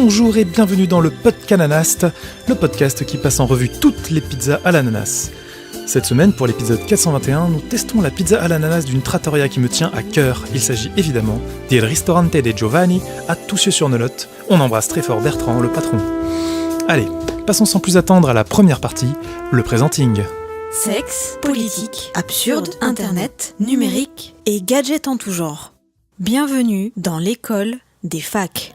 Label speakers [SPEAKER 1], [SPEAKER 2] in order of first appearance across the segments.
[SPEAKER 1] Bonjour et bienvenue dans le Podcananast, le podcast qui passe en revue toutes les pizzas à l'ananas. Cette semaine, pour l'épisode 421, nous testons la pizza à l'ananas d'une trattoria qui me tient à cœur. Il s'agit évidemment del Ristorante de Giovanni à Toussieu-sur-Nolotte. On embrasse très fort Bertrand, le patron. Allez, passons sans plus attendre à la première partie, le presenting.
[SPEAKER 2] Sexe, politique, absurde, internet, numérique et gadgets en tout genre. Bienvenue dans l'école des facs.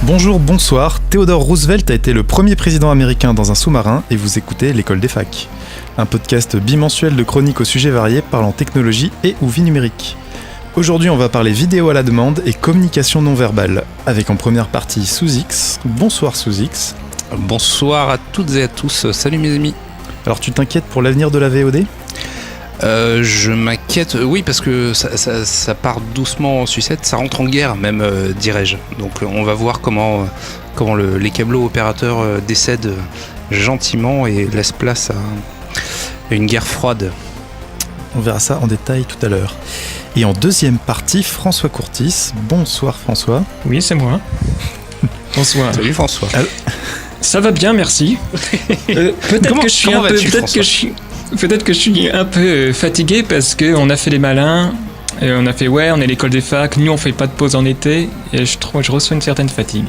[SPEAKER 1] Bonjour, bonsoir, Theodore Roosevelt a été le premier président américain dans un sous-marin et vous écoutez l'école des facs. Un podcast bimensuel de chroniques aux sujets variés parlant technologie et ou vie numérique. Aujourd'hui on va parler vidéo à la demande et communication non verbale, avec en première partie Sous-X. Bonsoir Sous-X.
[SPEAKER 3] Bonsoir à toutes et à tous, salut mes amis.
[SPEAKER 1] Alors tu t'inquiètes pour l'avenir de la VOD ?
[SPEAKER 3] Je m'inquiète, oui, parce que ça part doucement en sucette, ça rentre en guerre même, dirais-je. Donc on va voir comment les câbleaux opérateurs décèdent gentiment et laissent place à une guerre froide.
[SPEAKER 1] On verra ça en détail tout à l'heure. Et en deuxième partie, François Courtis. Bonsoir François.
[SPEAKER 4] Oui, c'est moi. Bonsoir.
[SPEAKER 3] Salut François.
[SPEAKER 4] Ça va bien, merci. Peut-être que je suis un peu fatigué parce qu'on a fait les malins, et on a fait on est l'école des facs, nous on fait pas de pause en été, et je reçois une certaine fatigue.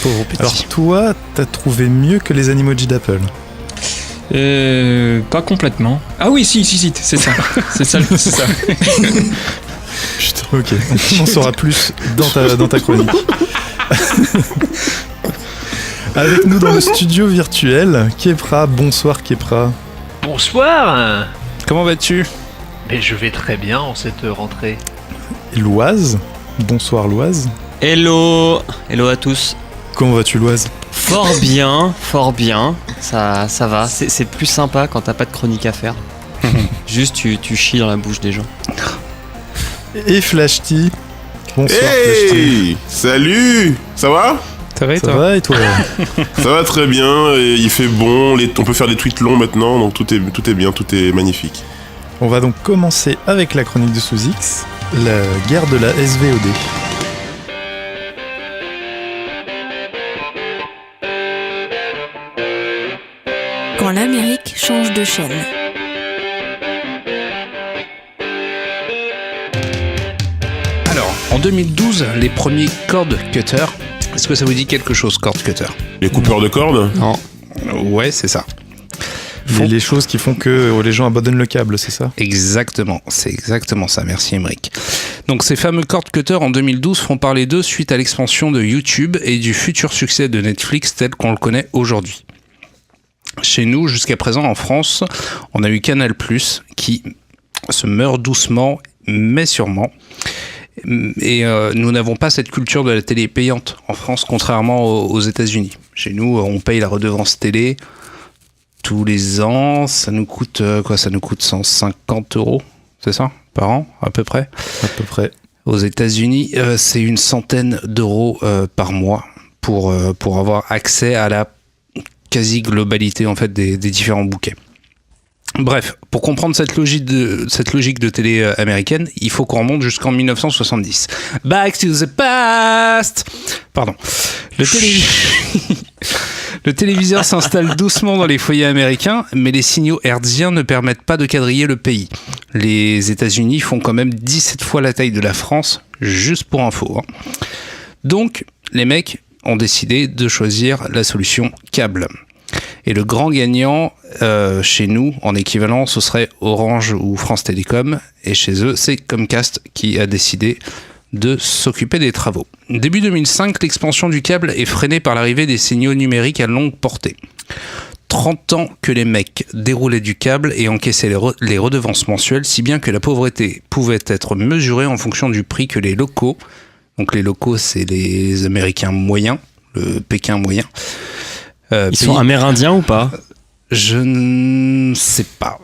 [SPEAKER 1] Pauvre petit. Alors toi, t'as trouvé mieux que les animojis d'Apple ?
[SPEAKER 4] Pas complètement. Ah oui, si, c'est ça. c'est ça.
[SPEAKER 1] Chut, ok, on en saura plus dans ta chronique. Avec nous dans le studio virtuel, Kepra. Bonsoir Kepra.
[SPEAKER 5] Bonsoir.
[SPEAKER 3] Comment vas-tu ?
[SPEAKER 5] Mais je vais très bien en cette rentrée.
[SPEAKER 1] Loise. Bonsoir Loise.
[SPEAKER 6] Hello à tous.
[SPEAKER 1] Comment vas-tu Loise ?
[SPEAKER 6] Fort bien. Ça va. C'est plus sympa quand t'as pas de chronique à faire. Juste tu chies dans la bouche des gens.
[SPEAKER 1] Et Flashty. Bonsoir
[SPEAKER 7] Flashty. Salut. Ça va ?
[SPEAKER 1] Ça va et toi ?
[SPEAKER 7] Ça va très bien, et il fait bon, on peut faire des tweets longs maintenant, donc tout est bien, tout est magnifique.
[SPEAKER 1] On va donc commencer avec la chronique de Sous-X, la guerre de la SVOD.
[SPEAKER 2] Quand l'Amérique change de chaîne.
[SPEAKER 3] Alors, en 2012, les premiers cord cutters. Est-ce que ça vous dit quelque chose, cord cutter ?
[SPEAKER 7] Les coupeurs de cordes ?
[SPEAKER 3] Non. Ouais, c'est ça.
[SPEAKER 1] Les choses qui font que les gens abandonnent le câble, c'est ça ?
[SPEAKER 3] Exactement, c'est exactement ça, merci Émeric. Donc ces fameux cord cutters en 2012 font parler d'eux suite à l'expansion de YouTube et du futur succès de Netflix tel qu'on le connaît aujourd'hui. Chez nous, jusqu'à présent en France, on a eu Canal+, qui se meurt doucement, mais sûrement. Et nous n'avons pas cette culture de la télé payante en France, contrairement aux États-Unis. Chez nous, on paye la redevance télé tous les ans. Ça nous coûte Ça nous coûte 150 €, c'est ça, par an, à peu près.
[SPEAKER 1] À peu près.
[SPEAKER 3] Aux États-Unis, c'est une centaine d'euros par mois pour avoir accès à la quasi-globalité en fait des différents bouquets. Bref, pour comprendre cette logique de télé américaine, il faut qu'on remonte jusqu'en 1970. Back to the past. Pardon. Le téléviseur s'installe doucement dans les foyers américains, mais les signaux hertziens ne permettent pas de quadriller le pays. Les États-Unis font quand même 17 fois la taille de la France, juste pour info. Donc, les mecs ont décidé de choisir la solution câble. Et le grand gagnant chez nous, en équivalent, ce serait Orange ou France Télécom. Et chez eux, c'est Comcast qui a décidé de s'occuper des travaux. Début 2005, l'expansion du câble est freinée par l'arrivée des signaux numériques à longue portée. 30 ans que les mecs déroulaient du câble et encaissaient les redevances mensuelles, si bien que la pauvreté pouvait être mesurée en fonction du prix que les locaux Donc les locaux, c'est les Américains moyens, le Pékin moyen.
[SPEAKER 6] Ils sont amérindiens ou pas?
[SPEAKER 3] Je ne sais pas.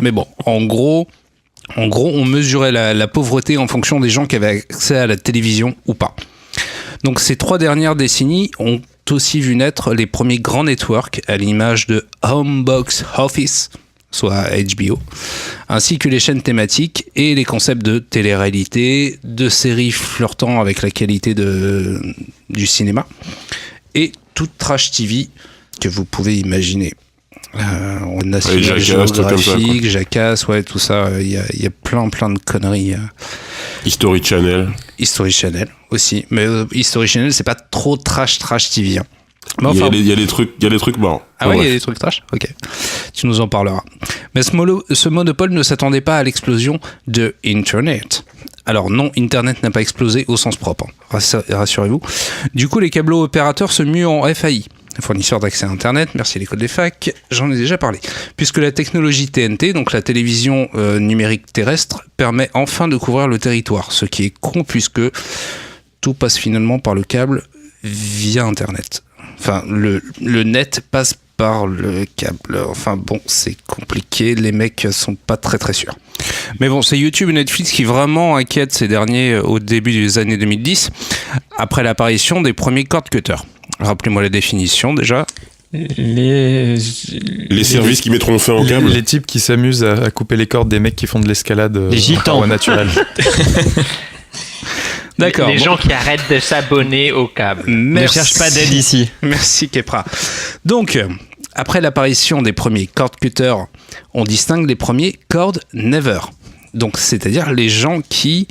[SPEAKER 3] Mais bon, en gros, on mesurait la pauvreté en fonction des gens qui avaient accès à la télévision ou pas. Donc ces 3 dernières décennies ont aussi vu naître les premiers grands networks à l'image de Home Box Office, soit HBO, ainsi que les chaînes thématiques et les concepts de télé-réalité, de séries flirtant avec la qualité du cinéma, et toute trash TV que vous pouvez imaginer. National Geographic, Jackass, ouais, tout ça, il y a plein de conneries.
[SPEAKER 7] History Channel
[SPEAKER 3] aussi, mais History Channel, c'est pas trop trash TV. Hein.
[SPEAKER 7] Il y a des trucs marrants.
[SPEAKER 3] Ah ouais, il y a des trucs trash. Ok, tu nous en parleras. Mais ce monopole ne s'attendait pas à l'explosion de Internet. Alors non, Internet n'a pas explosé au sens propre, hein. Rassurez-vous. Du coup, les câblos opérateurs se muent en FAI. Fournisseur d'accès à Internet, merci l'école des facs, j'en ai déjà parlé. Puisque la technologie TNT, donc la télévision numérique terrestre, permet enfin de couvrir le territoire. Ce qui est con puisque tout passe finalement par le câble via Internet. Enfin, le net passe par le câble. Enfin bon, c'est compliqué, les mecs sont pas très sûrs. Mais bon, c'est YouTube et Netflix qui vraiment inquiètent ces derniers au début des années 2010, après l'apparition des premiers cord cutters. Rappelez-moi la définition déjà.
[SPEAKER 7] Les services qui mettront fin au câble.
[SPEAKER 1] Les types qui s'amusent à couper les cordes des mecs qui font de l'escalade
[SPEAKER 6] gitans.
[SPEAKER 1] En voie naturelle.
[SPEAKER 3] D'accord.
[SPEAKER 5] Les gens qui arrêtent de s'abonner au câble.
[SPEAKER 6] Ne cherche pas d'aide ici.
[SPEAKER 3] Merci Kepra. Donc, après l'apparition des premiers cord cutters, on distingue les premiers cord never. Donc, c'est-à-dire les gens qui,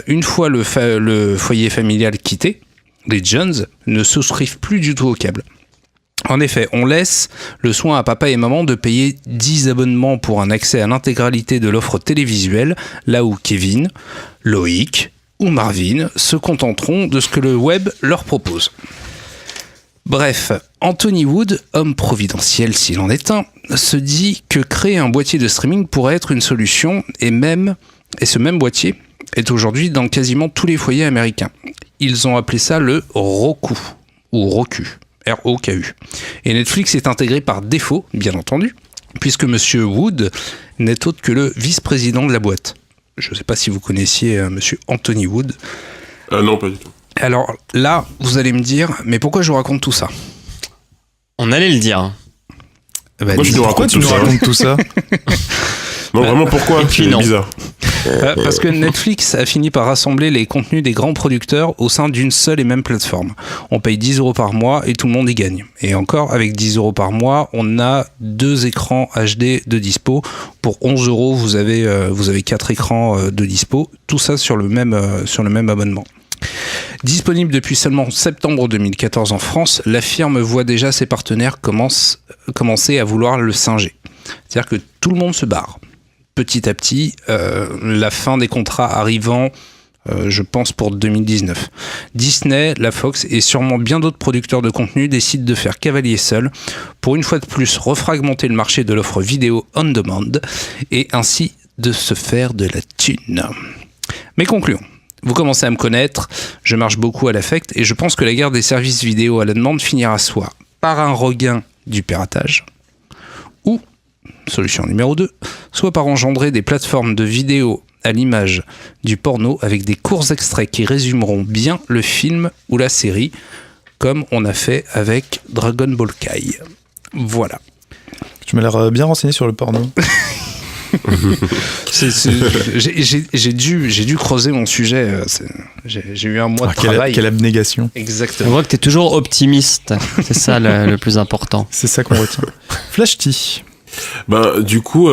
[SPEAKER 3] une fois le foyer familial quitté, les Jones ne souscrivent plus du tout au câble. En effet, on laisse le soin à papa et maman de payer 10 abonnements pour un accès à l'intégralité de l'offre télévisuelle, là où Kevin, Loïc ou Marvin se contenteront de ce que le web leur propose. Bref, Anthony Wood, homme providentiel s'il en est un, se dit que créer un boîtier de streaming pourrait être une solution, et ce même boîtier est aujourd'hui dans quasiment tous les foyers américains. Ils ont appelé ça le Roku, ou Roku, R-O-K-U. Et Netflix est intégré par défaut, bien entendu, puisque Monsieur Wood n'est autre que le vice-président de la boîte. Je ne sais pas si vous connaissiez Monsieur Anthony Wood.
[SPEAKER 7] Non, pas du tout.
[SPEAKER 3] Alors là, vous allez me dire, mais pourquoi je vous raconte tout ça?
[SPEAKER 6] On allait le dire.
[SPEAKER 3] Bah,
[SPEAKER 1] pourquoi tu nous racontes tout ça?
[SPEAKER 7] Non, vraiment, pourquoi?
[SPEAKER 6] C'est
[SPEAKER 7] bizarre.
[SPEAKER 3] Parce que Netflix a fini par rassembler les contenus des grands producteurs au sein d'une seule et même plateforme. On paye 10 € par mois et tout le monde y gagne. Et encore, avec 10 € par mois, on a 2 écrans HD de dispo. Pour 11 €, vous avez 4 écrans de dispo. Tout ça sur le même abonnement. Disponible depuis seulement septembre 2014 en France, la firme voit déjà ses partenaires commencer à vouloir le singer. C'est-à-dire que tout le monde se barre. Petit à petit, la fin des contrats arrivant, je pense pour 2019. Disney, la Fox et sûrement bien d'autres producteurs de contenu décident de faire cavalier seul pour une fois de plus refragmenter le marché de l'offre vidéo on demand et ainsi de se faire de la thune. Mais concluons. Vous commencez à me connaître, je marche beaucoup à l'affect et je pense que la guerre des services vidéo à la demande finira soit par un regain du piratage ou, solution numéro 2, soit par engendrer des plateformes de vidéo à l'image du porno avec des courts extraits qui résumeront bien le film ou la série, comme on a fait avec Dragon Ball Kai. Voilà.
[SPEAKER 1] Tu m'as l'air bien renseigné sur le porno.
[SPEAKER 3] J'ai dû creuser mon sujet. J'ai eu un mois de travail.
[SPEAKER 1] Quelle abnégation.
[SPEAKER 3] Exactement.
[SPEAKER 6] On voit que tu es toujours optimiste. C'est ça le plus important.
[SPEAKER 1] C'est ça qu'on retient. Flash-T.
[SPEAKER 7] Ben, du coup,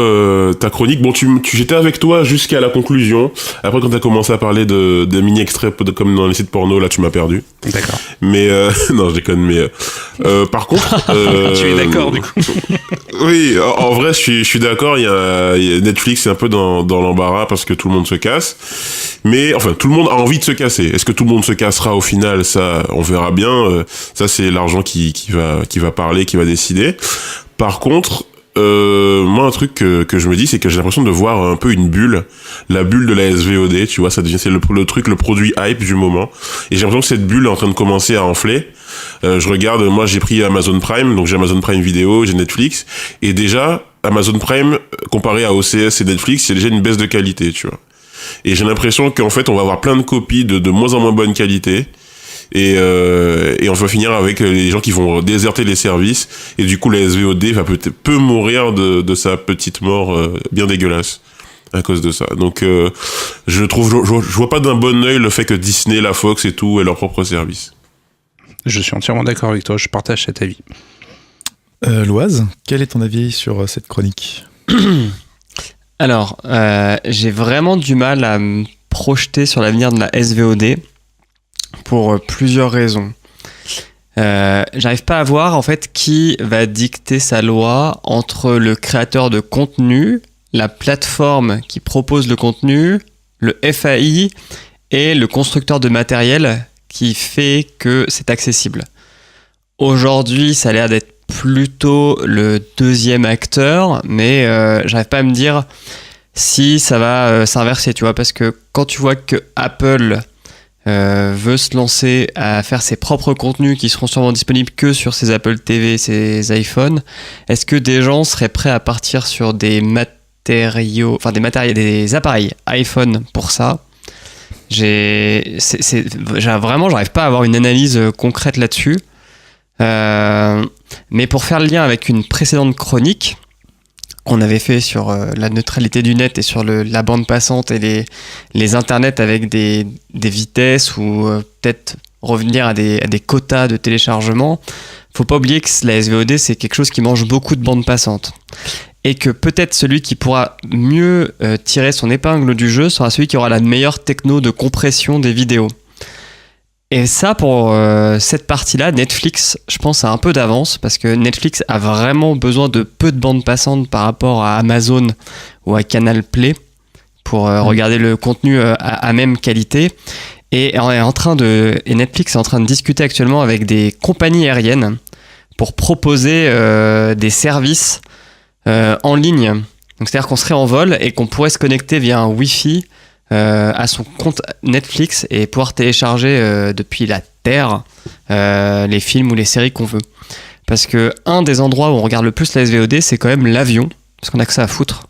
[SPEAKER 7] ta chronique, bon, j'étais avec toi jusqu'à la conclusion. Après, quand t'as commencé à parler de mini-extraits comme dans les sites porno, là, tu m'as perdu.
[SPEAKER 3] D'accord.
[SPEAKER 7] Mais, non, je déconne, mais, par contre,
[SPEAKER 3] tu es d'accord, du coup?
[SPEAKER 7] Oui, en vrai, je suis d'accord. Il y a Netflix, c'est un peu dans l'embarras parce que tout le monde se casse. Mais, enfin, tout le monde a envie de se casser. Est-ce que tout le monde se cassera au final? Ça, on verra bien. Ça, c'est l'argent qui va parler, qui va décider. Par contre, moi un truc que je me dis, c'est que j'ai l'impression de voir un peu une bulle, la bulle de la SVOD, tu vois, ça devient c'est le produit hype du moment, et j'ai l'impression que cette bulle est en train de commencer à enfler. Je regarde, moi j'ai pris Amazon Prime, donc j'ai Amazon Prime Vidéo, j'ai Netflix, et déjà Amazon Prime comparé à OCS et Netflix, c'est déjà une baisse de qualité, tu vois. Et j'ai l'impression qu'en fait on va avoir plein de copies de moins en moins bonne qualité. Et on va finir avec les gens qui vont déserter les services, et du coup la SVOD peut mourir de sa petite mort bien dégueulasse à cause de ça. Donc je vois pas d'un bon œil le fait que Disney, la Fox et tout aient leur propre service.
[SPEAKER 3] Je suis entièrement d'accord avec toi, je partage cet avis.
[SPEAKER 1] Loise, quel est ton avis sur cette chronique ?
[SPEAKER 6] Alors, j'ai vraiment du mal à me projeter sur l'avenir de la SVOD pour plusieurs raisons. J'arrive pas à voir en fait qui va dicter sa loi entre le créateur de contenu, la plateforme qui propose le contenu, le FAI et le constructeur de matériel qui fait que c'est accessible. Aujourd'hui, ça a l'air d'être plutôt le deuxième acteur, mais j'arrive pas à me dire si ça va s'inverser, tu vois, parce que quand tu vois que Apple veut se lancer à faire ses propres contenus qui seront sûrement disponibles que sur ses Apple TV, ses iPhones, est-ce que des gens seraient prêts à partir sur des appareils iPhone pour ça? Vraiment, j'arrive pas à avoir une analyse concrète là-dessus. Mais pour faire le lien avec une précédente chronique qu'on avait fait sur la neutralité du net et sur la bande passante et les internets avec des vitesses ou peut-être revenir à des quotas de téléchargement, faut pas oublier que la SVOD c'est quelque chose qui mange beaucoup de bande passante. Et que peut-être celui qui pourra mieux tirer son épingle du jeu sera celui qui aura la meilleure techno de compression des vidéos. Et ça, pour cette partie-là, Netflix, je pense, a un peu d'avance parce que Netflix a vraiment besoin de peu de bande passante par rapport à Amazon ou à Canal Play pour regarder le contenu à même qualité. Et Netflix est en train de discuter actuellement avec des compagnies aériennes pour proposer des services en ligne. Donc, c'est-à-dire qu'on serait en vol et qu'on pourrait se connecter via un Wi-Fi à son compte Netflix et pouvoir télécharger depuis la Terre les films ou les séries qu'on veut. Parce que un des endroits où on regarde le plus la SVOD, c'est quand même l'avion, parce qu'on a que ça à foutre.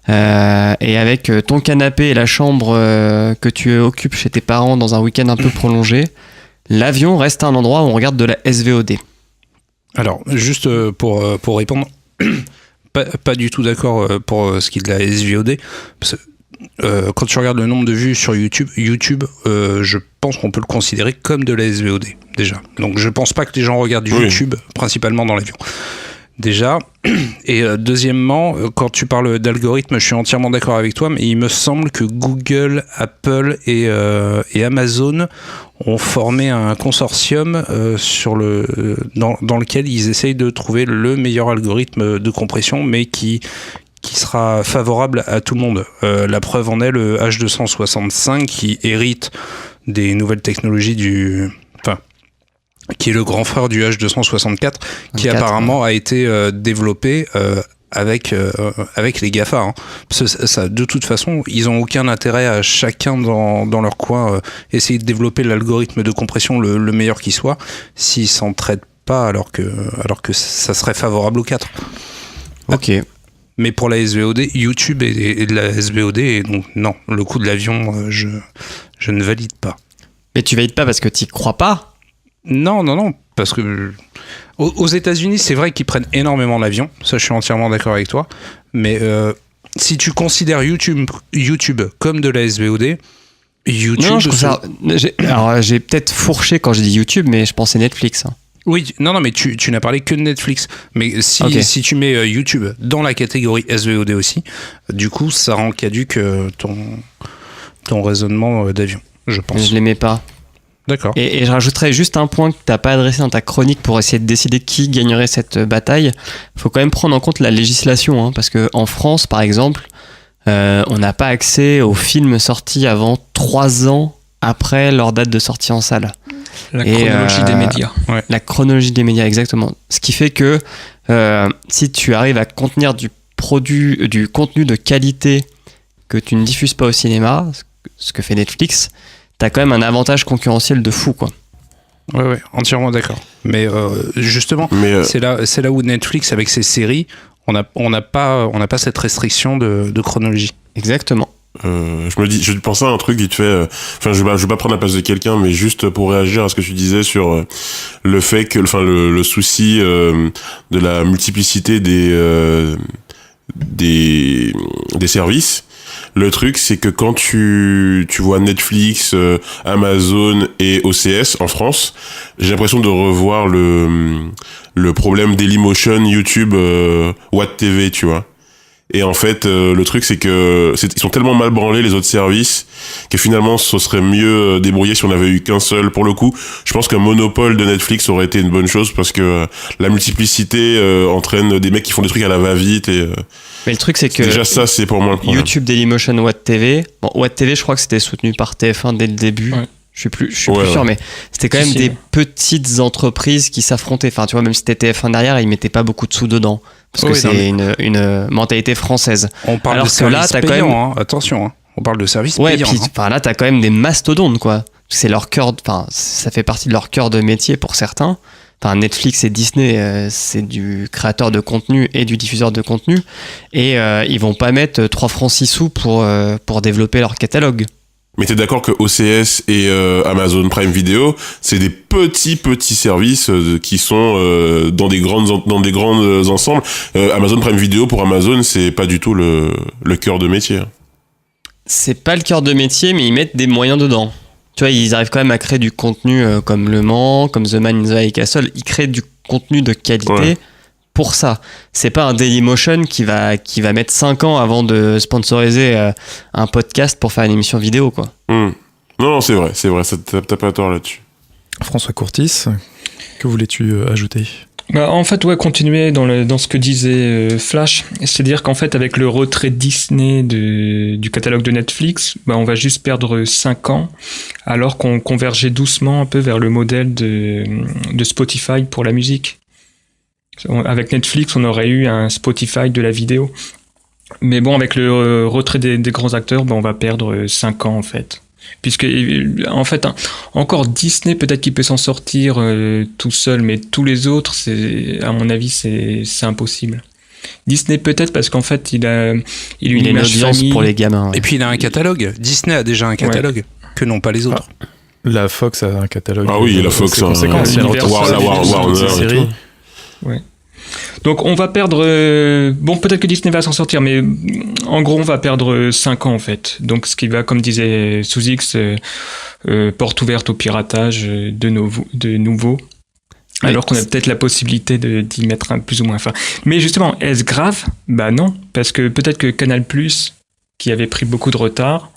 [SPEAKER 6] Et avec ton canapé et la chambre que tu occupes chez tes parents dans un week-end un peu prolongé, l'avion reste un endroit où on regarde de la SVOD.
[SPEAKER 3] Alors, juste pour répondre, pas du tout d'accord pour ce qui est de la SVOD. Parce que, quand tu regardes le nombre de vues sur YouTube, je pense qu'on peut le considérer comme de la SVOD, déjà. Donc je pense pas que les gens regardent YouTube, principalement dans l'avion. Déjà. Et deuxièmement, quand tu parles d'algorithme, je suis entièrement d'accord avec toi, mais il me semble que Google, Apple et Amazon ont formé un consortium dans lequel ils essayent de trouver le meilleur algorithme de compression, mais qui sera favorable à tout le monde. La preuve en est le H265 qui hérite des nouvelles technologies qui est le grand frère du H264, qui apparemment a été développé avec les GAFA. Hein. Parce que ça, de toute façon, ils n'ont aucun intérêt à chacun dans leur coin essayer de développer l'algorithme de compression le meilleur qui soit, s'ils s'entraident pas alors que ça serait favorable aux quatre.
[SPEAKER 6] Ok.
[SPEAKER 3] Mais pour la SVOD, YouTube est de la SVOD, et donc non, le coup de l'avion, je ne valide pas.
[SPEAKER 6] Mais tu valides pas parce que tu n'y crois pas ?
[SPEAKER 3] Non, parce que aux États-Unis, c'est vrai qu'ils prennent énormément l'avion, ça je suis entièrement d'accord avec toi, mais si tu considères YouTube comme de la SVOD, YouTube...
[SPEAKER 6] Non, j'ai peut-être fourché quand j'ai dit YouTube, mais je pensais Netflix. Hein.
[SPEAKER 3] Oui, non, mais tu n'as parlé que de Netflix. Mais si tu mets YouTube dans la catégorie SVOD aussi, du coup, ça rend caduque ton raisonnement d'avion, je pense.
[SPEAKER 6] Je ne l'aimais pas.
[SPEAKER 3] D'accord.
[SPEAKER 6] Et je rajouterais juste un point que tu n'as pas adressé dans ta chronique pour essayer de décider qui gagnerait cette bataille. Il faut quand même prendre en compte la législation, hein, parce qu'en France, par exemple, on n'a pas accès aux films sortis avant 3 ans après leur date de sortie en salle.
[SPEAKER 4] La chronologie des médias.
[SPEAKER 6] Ouais. La chronologie des médias, exactement. Ce qui fait que si tu arrives à contenir du contenu de qualité que tu ne diffuses pas au cinéma, ce que fait Netflix, t'as quand même un avantage concurrentiel de fou, quoi.
[SPEAKER 3] Ouais, entièrement d'accord. Mais justement, c'est là où Netflix, avec ses séries, on n'a pas cette restriction de chronologie.
[SPEAKER 6] Exactement.
[SPEAKER 7] Je pensais à un truc vite fait. Enfin, je vais pas prendre la place de quelqu'un, mais juste pour réagir à ce que tu disais sur le fait que, enfin, le souci de la multiplicité des services. Le truc, c'est que quand tu vois Netflix, Amazon et OCS en France, j'ai l'impression de revoir le problème Dailymotion, YouTube, Watt TV, tu vois. Et en fait, le truc, c'est que ils sont tellement mal branlés, les autres services, que finalement, ce serait mieux débrouillé si on avait eu qu'un seul. Pour le coup, je pense qu'un monopole de Netflix aurait été une bonne chose, parce que la multiplicité entraîne des mecs qui font des trucs à la va-vite.
[SPEAKER 6] Mais le truc, c'est que
[SPEAKER 7] déjà ça, c'est pour moi le problème.
[SPEAKER 6] YouTube, Dailymotion, Watt TV. Bon, Watt TV, je crois que c'était soutenu par TF1 dès le début. Ouais. Je suis plus sûr, mais c'était quand même des petites entreprises qui s'affrontaient. Enfin, tu vois, même si c'était TF1 derrière, ils mettaient pas beaucoup de sous dedans. Parce que c'est une mentalité française.
[SPEAKER 3] On parle de services payants, attention, hein. On parle de services payants.
[SPEAKER 6] Puis, là, t'as quand même des mastodontes, quoi. C'est leur cœur, ça fait partie de leur cœur de métier pour certains. Enfin, Netflix et Disney, c'est du créateur de contenu et du diffuseur de contenu. Et ils vont pas mettre 3 francs 6 sous pour développer leur catalogue.
[SPEAKER 7] Mais t'es d'accord que OCS et Amazon Prime Video, c'est des petits services qui sont dans des grandes ensembles. Amazon Prime Video pour Amazon, c'est pas du tout le cœur de métier.
[SPEAKER 6] C'est pas le cœur de métier, mais ils mettent des moyens dedans. Tu vois, ils arrivent quand même à créer du contenu comme Le Mans, comme The Man in the High Castle. Ils créent du contenu de qualité pour ça. C'est pas un Dailymotion qui va mettre 5 ans avant de sponsoriser un podcast pour faire une émission vidéo, quoi.
[SPEAKER 7] Non, c'est vrai, t'as pas tort là-dessus.
[SPEAKER 1] François Courtis, que voulais-tu ajouter ?
[SPEAKER 4] En fait, continuer dans ce que disait Flash, c'est-à-dire qu'en fait, avec le retrait Disney du catalogue de Netflix, on va juste perdre 5 ans, alors qu'on convergeait doucement un peu vers le modèle de Spotify pour la musique. Avec Netflix, on aurait eu un Spotify de la vidéo. Mais bon, avec le retrait des grands acteurs, on va perdre 5 ans, en fait. Puisque, en fait, encore Disney, peut-être qu'il peut s'en sortir tout seul, mais tous les autres, à mon avis, c'est impossible. Disney peut-être parce qu'en fait, il a une image
[SPEAKER 6] audience
[SPEAKER 4] famille.
[SPEAKER 6] pour les gamins.
[SPEAKER 3] Et puis il a un catalogue. Disney a déjà un catalogue que n'ont pas les autres.
[SPEAKER 1] La Fox a un catalogue.
[SPEAKER 7] Ah oui, la Fox a un
[SPEAKER 1] série.
[SPEAKER 4] Ouais. Donc on va perdre... peut-être que Disney va s'en sortir, mais en gros on va perdre 5 ans en fait. Donc ce qui va, comme disait Sous-X, porte ouverte au piratage de nouveau. Alors qu'on a peut-être la possibilité d'y mettre un plus ou moins fin. Mais justement, est-ce grave ? Non, parce que peut-être que Canal+, qui avait pris beaucoup de retard,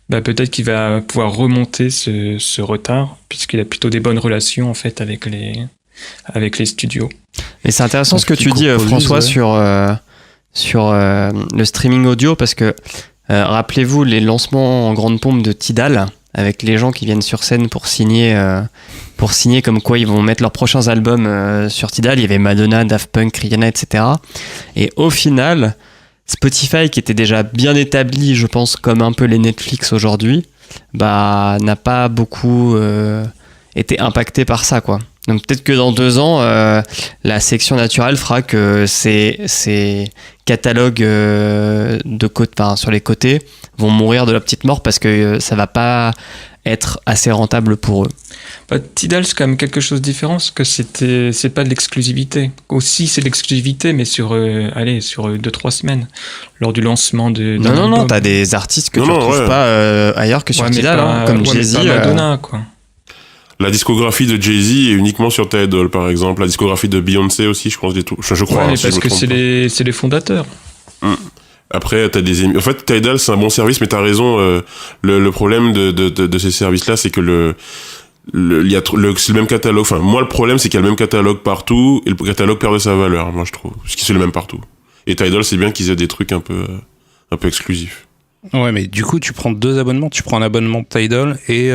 [SPEAKER 4] peut-être qu'il va pouvoir remonter ce retard, puisqu'il a plutôt des bonnes relations en fait avec les studios.
[SPEAKER 6] Mais c'est intéressant ce que tu dis, François, sur le streaming audio, parce que rappelez-vous les lancements en grande pompe de Tidal, avec les gens qui viennent sur scène pour signer comme quoi ils vont mettre leurs prochains albums sur Tidal. Il y avait Madonna, Daft Punk, Rihanna, etc. Et au final, Spotify, qui était déjà bien établi, je pense, comme un peu les Netflix aujourd'hui, n'a pas beaucoup été impacté par ça, quoi. Donc peut-être que dans 2 ans, la section naturelle fera que ces catalogues sur les côtés vont mourir de la petite mort parce que ça va pas être assez rentable pour eux.
[SPEAKER 4] Tidal, c'est quand même quelque chose de différent, parce que c'est pas de l'exclusivité. Aussi, c'est de l'exclusivité, mais sur 2-3 semaines, lors du lancement de...
[SPEAKER 6] Non, t'as des artistes que tu retrouves pas ailleurs que sur Tidal, comme Jay-Z.
[SPEAKER 4] Madonna, quoi.
[SPEAKER 7] La discographie de Jay-Z est uniquement sur Tidal, par exemple. La discographie de Beyoncé aussi, je crois. Je crois.
[SPEAKER 4] Mais parce que c'est les fondateurs.
[SPEAKER 7] Après, t'as en fait, Tidal, c'est un bon service, mais t'as raison. Le problème de ces services-là, c'est que c'est le même catalogue. Enfin, moi, le problème, c'est qu'il y a le même catalogue partout, et le catalogue perd de sa valeur, moi, je trouve. Parce que c'est le même partout. Et Tidal, c'est bien qu'ils aient des trucs un peu exclusifs.
[SPEAKER 3] Ouais, mais du coup, tu prends 2 abonnements. Tu prends un abonnement Tidal et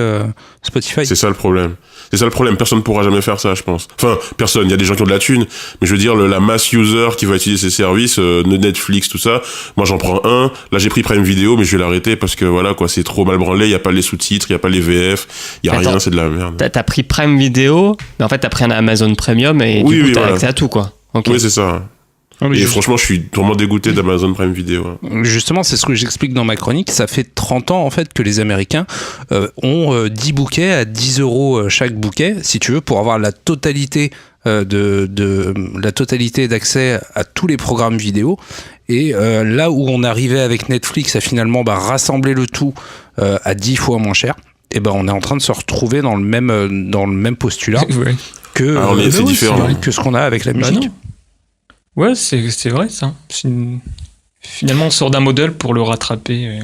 [SPEAKER 3] Spotify.
[SPEAKER 7] C'est ça le problème. Personne ne pourra jamais faire ça, je pense. Enfin, personne. Il y a des gens qui ont de la thune, mais je veux dire, la mass user qui va utiliser ces services, Netflix, tout ça. Moi, j'en prends un. Là, j'ai pris Prime Video, mais je vais l'arrêter parce que voilà, quoi, c'est trop mal branlé. Il y a pas les sous-titres, il y a pas les VF, il y a rien, c'est de la merde.
[SPEAKER 6] T'as pris Prime Video, mais en fait, t'as pris un Amazon Premium et du coup, t'as accès à tout, quoi. Okay.
[SPEAKER 7] Oui, c'est ça. Et franchement, je suis vraiment dégoûté d'Amazon Prime Video.
[SPEAKER 3] Justement, c'est ce que j'explique dans ma chronique. Ça fait 30 ans, en fait, que les Américains ont 10 bouquets à 10 € chaque bouquet, si tu veux, pour avoir la totalité la totalité d'accès à tous les programmes vidéo. Et là où on arrivait avec Netflix à finalement rassembler le tout à 10 fois moins cher, et on est en train de se retrouver dans le même postulat
[SPEAKER 7] c'est différent.
[SPEAKER 3] Que ce qu'on a avec la musique.
[SPEAKER 4] Ouais, c'est vrai ça. Finalement, on sort d'un modèle pour le rattraper.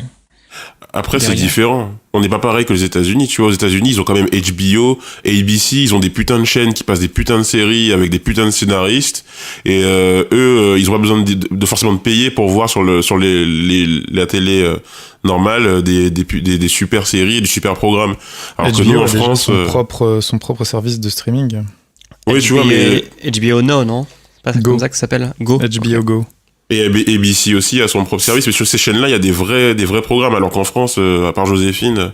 [SPEAKER 7] Après, derrière. C'est différent. On n'est pas pareil que les États-Unis. Tu vois, aux États-Unis, ils ont quand même HBO, ABC, ils ont des putains de chaînes qui passent des putains de séries avec des putains de scénaristes. Et eux, ils ont pas besoin de forcément de payer pour voir sur la télé normale des super séries et des super programmes. Alors HBO que nous, en France,
[SPEAKER 1] son propre service de streaming.
[SPEAKER 7] Oui, tu vois, mais
[SPEAKER 6] HBO non. Pas comme ça que ça s'appelle. Go.
[SPEAKER 1] HBO Go.
[SPEAKER 7] Et ABC aussi a son propre service, mais sur ces chaînes-là, il y a des vrais programmes, alors qu'en France, à part Joséphine,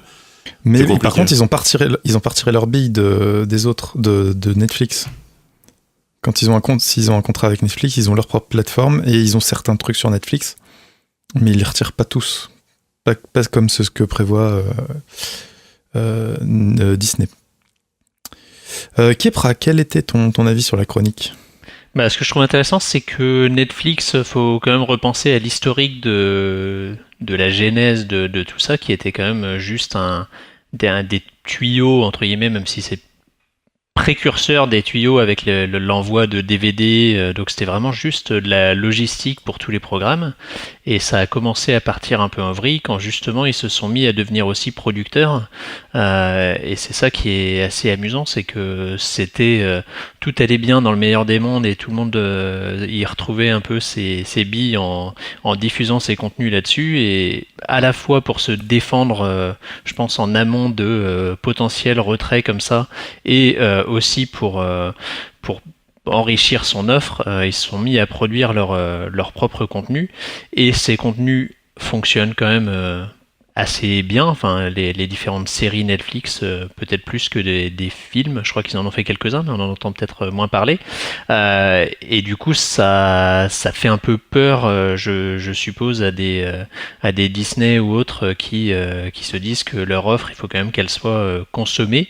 [SPEAKER 1] mais par contre, ils ont pas retiré leur bille des autres, de Netflix. Quand ils ont s'ils ont un contrat avec Netflix, ils ont leur propre plateforme et ils ont certains trucs sur Netflix, mais ils les retirent pas tous, pas comme ce que prévoit Disney. Kepra, quel était ton avis sur la chronique ?
[SPEAKER 5] Ce que je trouve intéressant, c'est que Netflix, faut quand même repenser à l'historique de la genèse de tout ça, qui était quand même juste des tuyaux, entre guillemets, même si c'est précurseur des tuyaux avec l'envoi de DVD, donc c'était vraiment juste de la logistique pour tous les programmes, et ça a commencé à partir un peu en vrille quand justement ils se sont mis à devenir aussi producteurs, et c'est ça qui est assez amusant, c'est que tout allait bien dans le meilleur des mondes et tout le monde y retrouvait un peu ses billes en diffusant ses contenus là-dessus, et à la fois pour se défendre, je pense en amont de potentiels retraits comme ça, et aussi pour enrichir son offre, ils se sont mis à produire leur propre contenu, et ces contenus fonctionnent quand même assez bien, enfin les différentes séries Netflix, peut-être plus que des films, je crois qu'ils en ont fait quelques-uns, mais on en entend peut-être moins parler, et du coup ça fait un peu peur, je suppose, à des Disney ou autres qui se disent que leur offre, il faut quand même qu'elle soit consommée,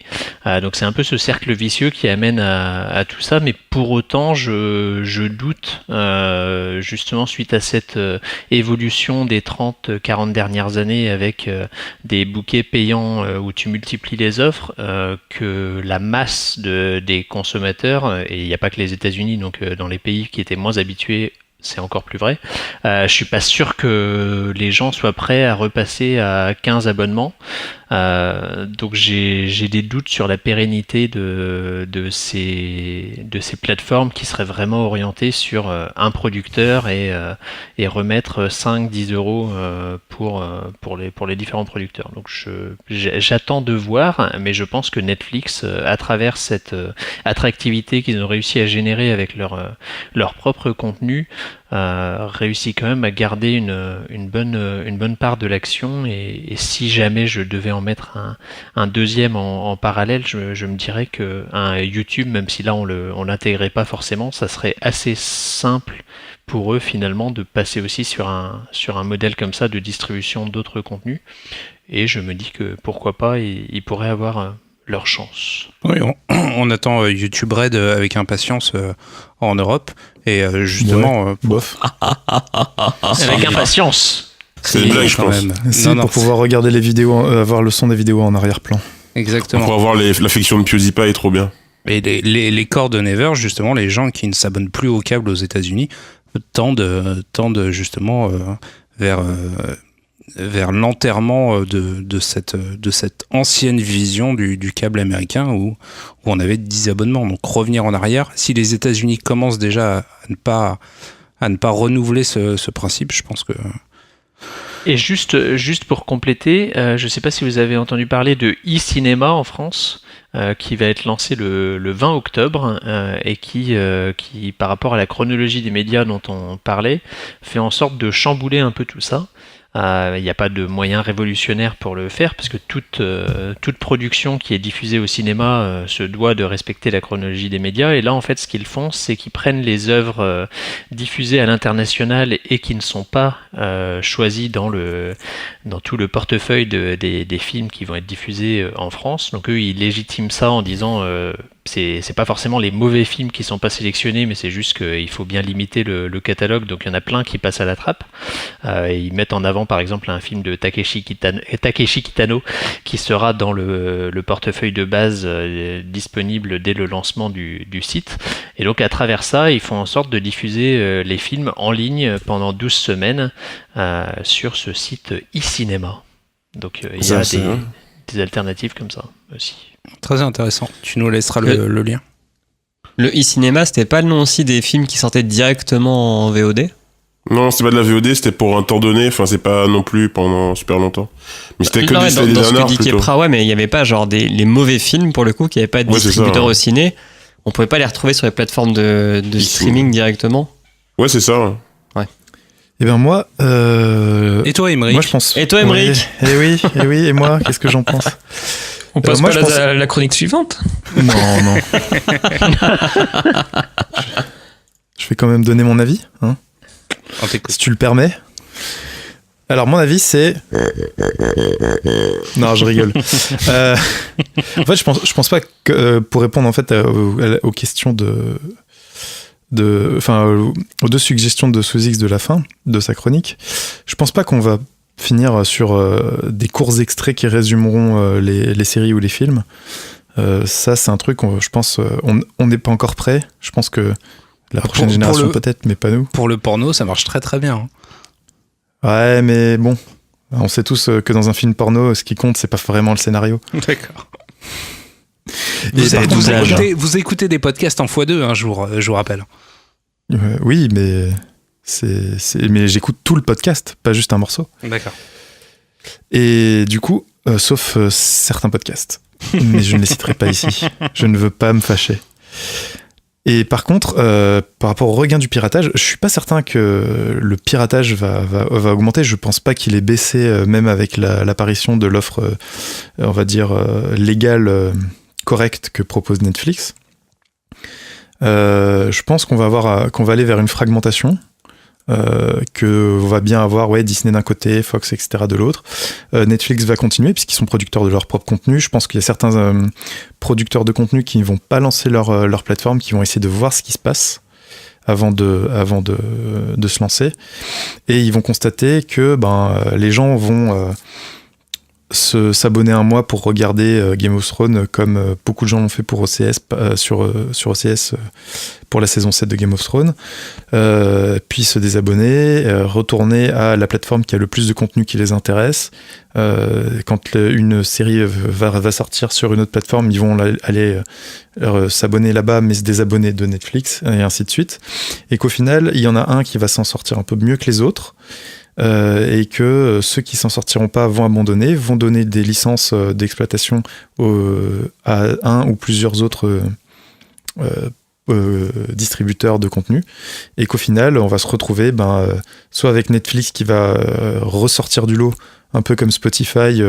[SPEAKER 5] donc c'est un peu ce cercle vicieux qui amène à tout ça, mais pour autant je doute, justement suite à cette évolution des 30-40 dernières années avec des bouquets payants où tu multiplies les offres, que la masse des consommateurs, et il n'y a pas que les États-Unis, donc dans les pays qui étaient moins habitués, c'est encore plus vrai. Je suis pas sûr que les gens soient prêts à repasser à 15 abonnements. Donc j'ai des doutes sur la pérennité de ces plateformes qui seraient vraiment orientées sur un producteur et remettre 5-10 euros pour les différents producteurs. Donc j'attends de voir, mais je pense que Netflix, à travers cette attractivité qu'ils ont réussi à générer avec leur propre contenu, réussit quand même à garder une bonne part de l'action, et si jamais je devais en mettre un deuxième en parallèle, je me dirais que un YouTube, même si là on l'intégrait pas forcément, ça serait assez simple pour eux finalement de passer aussi sur un modèle comme ça de distribution d'autres contenus, et je me dis que pourquoi pas ils pourraient avoir leur chance.
[SPEAKER 3] Oui, on attend YouTube Red avec impatience en Europe, et justement
[SPEAKER 1] bof.
[SPEAKER 5] Avec impatience.
[SPEAKER 7] C'est une blague, je pense.
[SPEAKER 1] Pour pouvoir regarder les vidéos, avoir le son des vidéos en arrière-plan.
[SPEAKER 3] Exactement.
[SPEAKER 7] Pour avoir la fiction de PewDiePie est trop bien.
[SPEAKER 3] Et les corps de Never, justement, les gens qui ne s'abonnent plus au câble aux États-Unis tendent justement vers l'enterrement de cette ancienne vision du câble américain où on avait 10 abonnements. Donc revenir en arrière, si les États-Unis commencent déjà à ne pas renouveler ce principe, je pense que
[SPEAKER 5] Et juste pour compléter, je ne sais pas si vous avez entendu parler de e-cinéma en France, qui va être lancé le 20 octobre et qui, par rapport à la chronologie des médias dont on parlait, fait en sorte de chambouler un peu tout ça. Il n'y a pas de moyen révolutionnaire pour le faire parce que toute production qui est diffusée au cinéma se doit de respecter la chronologie des médias. Et là, en fait, ce qu'ils font, c'est qu'ils prennent les œuvres diffusées à l'international et qui ne sont pas choisies dans tout le portefeuille des films qui vont être diffusés en France. Donc eux, ils légitiment ça en disant c'est pas forcément les mauvais films qui sont pas sélectionnés, mais c'est juste qu'il faut bien limiter le catalogue. Donc il y en a plein qui passent à la trappe. Et ils mettent en avant par exemple un film de Takeshi Kitano qui sera dans le portefeuille de base disponible dès le lancement du site. Et donc à travers ça, ils font en sorte de diffuser les films en ligne pendant 12 semaines sur ce site e-cinéma. Donc il y a des alternatives comme ça aussi.
[SPEAKER 3] Très intéressant. Tu nous laisseras le lien.
[SPEAKER 6] Le e-cinéma, c'était pas le nom aussi des films qui sortaient directement en VOD ?
[SPEAKER 7] Non, c'était pas de la VOD, c'était pour un temps donné, enfin c'est pas non plus pendant super longtemps. Mais c'était que
[SPEAKER 6] dans
[SPEAKER 7] des
[SPEAKER 6] ce que dit
[SPEAKER 7] plutôt.
[SPEAKER 6] Kepra, ouais, mais il y avait pas genre les mauvais films pour le coup, qui n'avaient pas de distributeur au ciné. On pouvait pas les retrouver sur les plateformes de streaming directement.
[SPEAKER 7] Ouais, c'est ça.
[SPEAKER 6] Ouais.
[SPEAKER 1] Et ben moi.
[SPEAKER 3] Et toi, Émeric ?
[SPEAKER 1] Moi je pense.
[SPEAKER 6] Et toi, Émeric ?
[SPEAKER 1] Et oui, et moi, qu'est-ce que j'en pense ?
[SPEAKER 4] On passe
[SPEAKER 1] moi,
[SPEAKER 4] pas à la chronique suivante ?
[SPEAKER 1] Non. Je vais quand même donner mon avis, hein. Si tu le permets. Alors mon avis c'est... Non, je rigole. En fait, je pense pas que pour répondre en fait aux questions aux deux suggestions de Sous-X de la fin de sa chronique, je pense pas qu'on va finir sur des courts extraits qui résumeront les séries ou les films. Ça c'est un truc, je pense, on n'est pas encore prêt. Je pense que la prochaine génération peut-être, mais pas nous.
[SPEAKER 3] Pour le porno, ça marche très très bien.
[SPEAKER 1] Ouais, mais bon, on sait tous que dans un film porno, ce qui compte, c'est pas vraiment le scénario.
[SPEAKER 3] D'accord. Vous écoutez des podcasts en x2 un jour, je vous rappelle.
[SPEAKER 1] Oui, mais mais j'écoute tout le podcast, pas juste un morceau.
[SPEAKER 3] D'accord.
[SPEAKER 1] Et du coup, sauf certains podcasts, mais je ne les citerai pas ici. Je ne veux pas me fâcher. Et par contre, par rapport au regain du piratage, je suis pas certain que le piratage va augmenter. Je pense pas qu'il ait baissé, même avec l'apparition de l'offre, on va dire, légale, correcte que propose Netflix. Je pense qu'on va aller vers une fragmentation. Que on va bien avoir Disney d'un côté, Fox, etc. de l'autre. Netflix va continuer puisqu'ils sont producteurs de leur propre contenu. Je pense qu'il y a certains producteurs de contenu qui ne vont pas lancer leur plateforme, qui vont essayer de voir ce qui se passe avant de se lancer. Et ils vont constater que les gens vont s'abonner un mois pour regarder Game of Thrones comme beaucoup de gens l'ont fait pour OCS sur OCS pour la saison 7 de Game of Thrones, puis se désabonner, retourner à la plateforme qui a le plus de contenu qui les intéresse. Quand une série va sortir sur une autre plateforme, ils vont aller s'abonner là-bas mais se désabonner de Netflix et ainsi de suite, et qu'au final il y en a un qui va s'en sortir un peu mieux que les autres. Et que ceux qui s'en sortiront pas vont abandonner, vont donner des licences d'exploitation à un ou plusieurs autres distributeurs de contenu, et qu'au final on va se retrouver soit avec Netflix qui va ressortir du lot, un peu comme Spotify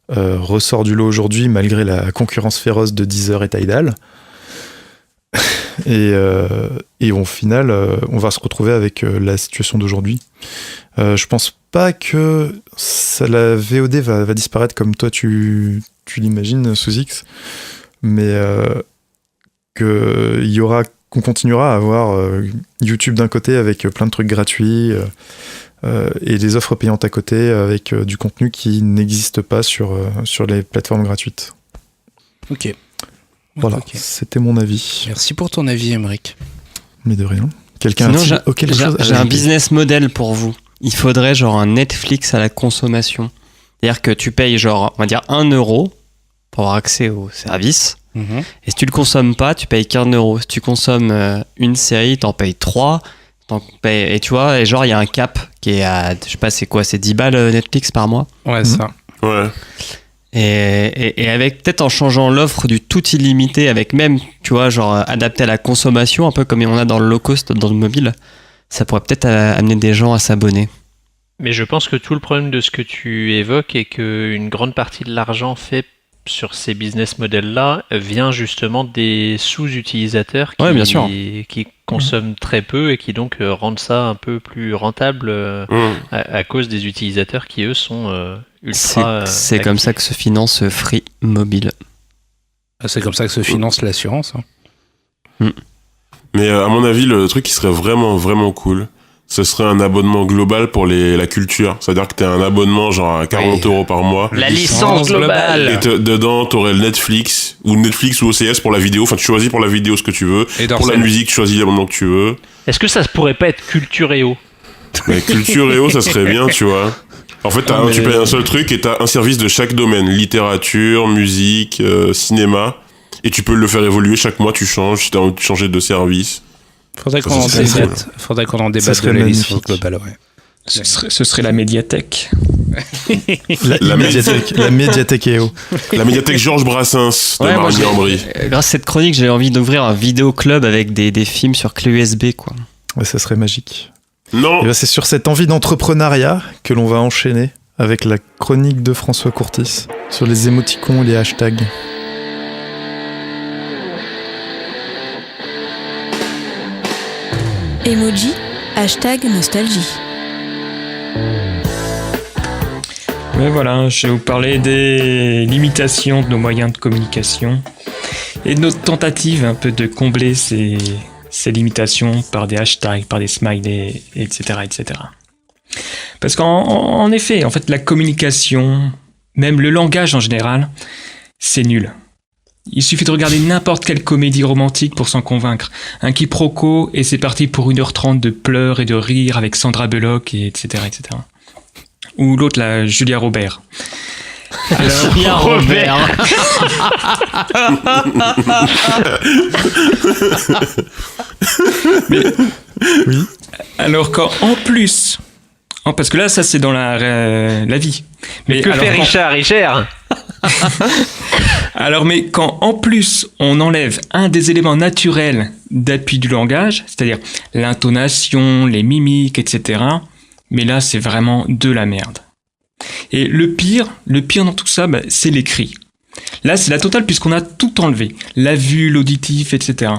[SPEAKER 1] ressort du lot aujourd'hui malgré la concurrence féroce de Deezer et Tidal. Et au final, on va se retrouver avec la situation d'aujourd'hui. Je pense pas que la VOD va disparaître comme toi tu l'imagines, Sous-X, mais qu'on continuera à avoir YouTube d'un côté avec plein de trucs gratuits et des offres payantes à côté avec du contenu qui n'existe pas sur les plateformes gratuites.
[SPEAKER 3] Ok.
[SPEAKER 1] Voilà,
[SPEAKER 3] Okay.
[SPEAKER 1] C'était mon avis.
[SPEAKER 3] Merci pour ton avis, Émeric.
[SPEAKER 1] Mais de rien. Quelqu'un
[SPEAKER 6] j'ai un business model pour vous. Il faudrait genre un Netflix à la consommation. C'est-à-dire que tu payes genre, on va dire 1 euro pour avoir accès au service. Et si tu le consommes pas, tu payes qu'1 euro. Si tu consommes une série, t'en payes 3. Et tu vois, et genre, il y a un cap qui est à, je sais pas, c'est quoi, c'est 10 balles Netflix par mois.
[SPEAKER 3] Ouais, ça.
[SPEAKER 7] Ouais.
[SPEAKER 6] Et avec, peut-être en changeant l'offre du tout illimité, avec même, tu vois, genre, adapté à la consommation, un peu comme on a dans le low cost, dans le mobile, ça pourrait peut-être amener des gens à s'abonner.
[SPEAKER 5] Mais je pense que tout le problème de ce que tu évoques est qu'une grande partie de l'argent fait sur ces business models-là vient justement des sous-utilisateurs
[SPEAKER 6] Ouais, bien sûr.
[SPEAKER 5] qui consomment très peu et qui donc rendent ça un peu plus rentable à cause des utilisateurs qui, eux, sont ultra
[SPEAKER 6] C'est comme ça que se finance Free Mobile.
[SPEAKER 3] C'est comme ça que se finance l'assurance. Hein.
[SPEAKER 7] Mais à mon avis, le truc qui serait vraiment, vraiment cool, ce serait un abonnement global pour la culture. C'est-à-dire que t'as un abonnement genre à 40 € par mois.
[SPEAKER 5] La licence globale.
[SPEAKER 7] Et dedans, t'aurais le Netflix ou OCS pour la vidéo. Enfin, tu choisis pour la vidéo ce que tu veux.
[SPEAKER 3] Et
[SPEAKER 7] pour la musique, tu choisis l'abonnement que tu veux.
[SPEAKER 5] Est-ce que ça pourrait pas être Cultureo?
[SPEAKER 7] Mais Cultureo, ça serait bien, tu vois. En fait, tu payes un seul truc et t'as un service de chaque domaine. Littérature, musique, cinéma. Et tu peux le faire évoluer chaque mois, tu changes si t'as envie de changer de service.
[SPEAKER 3] Faudrait qu'on en débatte de la licence globale, ouais.
[SPEAKER 4] Ce serait la médiathèque.
[SPEAKER 1] La médiathèque EO.
[SPEAKER 7] La médiathèque Georges Brassens de Marigny-en-Brie.
[SPEAKER 6] Grâce à cette chronique, j'ai envie d'ouvrir un vidéoclub avec des films sur clé USB, quoi.
[SPEAKER 1] Ouais, ça serait magique.
[SPEAKER 7] Non.
[SPEAKER 1] Et ben c'est sur cette envie d'entrepreneuriat que l'on va enchaîner avec la chronique de François Courtis sur les émoticons et les hashtags.
[SPEAKER 2] Emoji, hashtag nostalgie.
[SPEAKER 4] Mais voilà, je vais vous parler des limitations de nos moyens de communication et de notre tentative un peu de combler ces limitations par des hashtags, par des smileys, etc., etc. Parce qu'en effet, en fait, la communication, même le langage en général, c'est nul. Il suffit de regarder n'importe quelle comédie romantique pour s'en convaincre. Un quiproquo et c'est parti pour 1h30 de pleurs et de rires avec Sandra Bullock, et etc., etc. Ou l'autre, la Julia Robert.
[SPEAKER 6] Julia Robert.
[SPEAKER 4] Mais, oui. Alors qu'en plus, parce que là, ça c'est dans la vie.
[SPEAKER 5] Mais que fait Richard
[SPEAKER 4] Alors, mais quand en plus on enlève un des éléments naturels d'appui du langage, c'est-à-dire l'intonation, les mimiques, etc., mais là c'est vraiment de la merde. Et le pire dans tout ça, c'est l'écrit. Là, c'est la totale puisqu'on a tout enlevé. La vue, l'auditif, etc.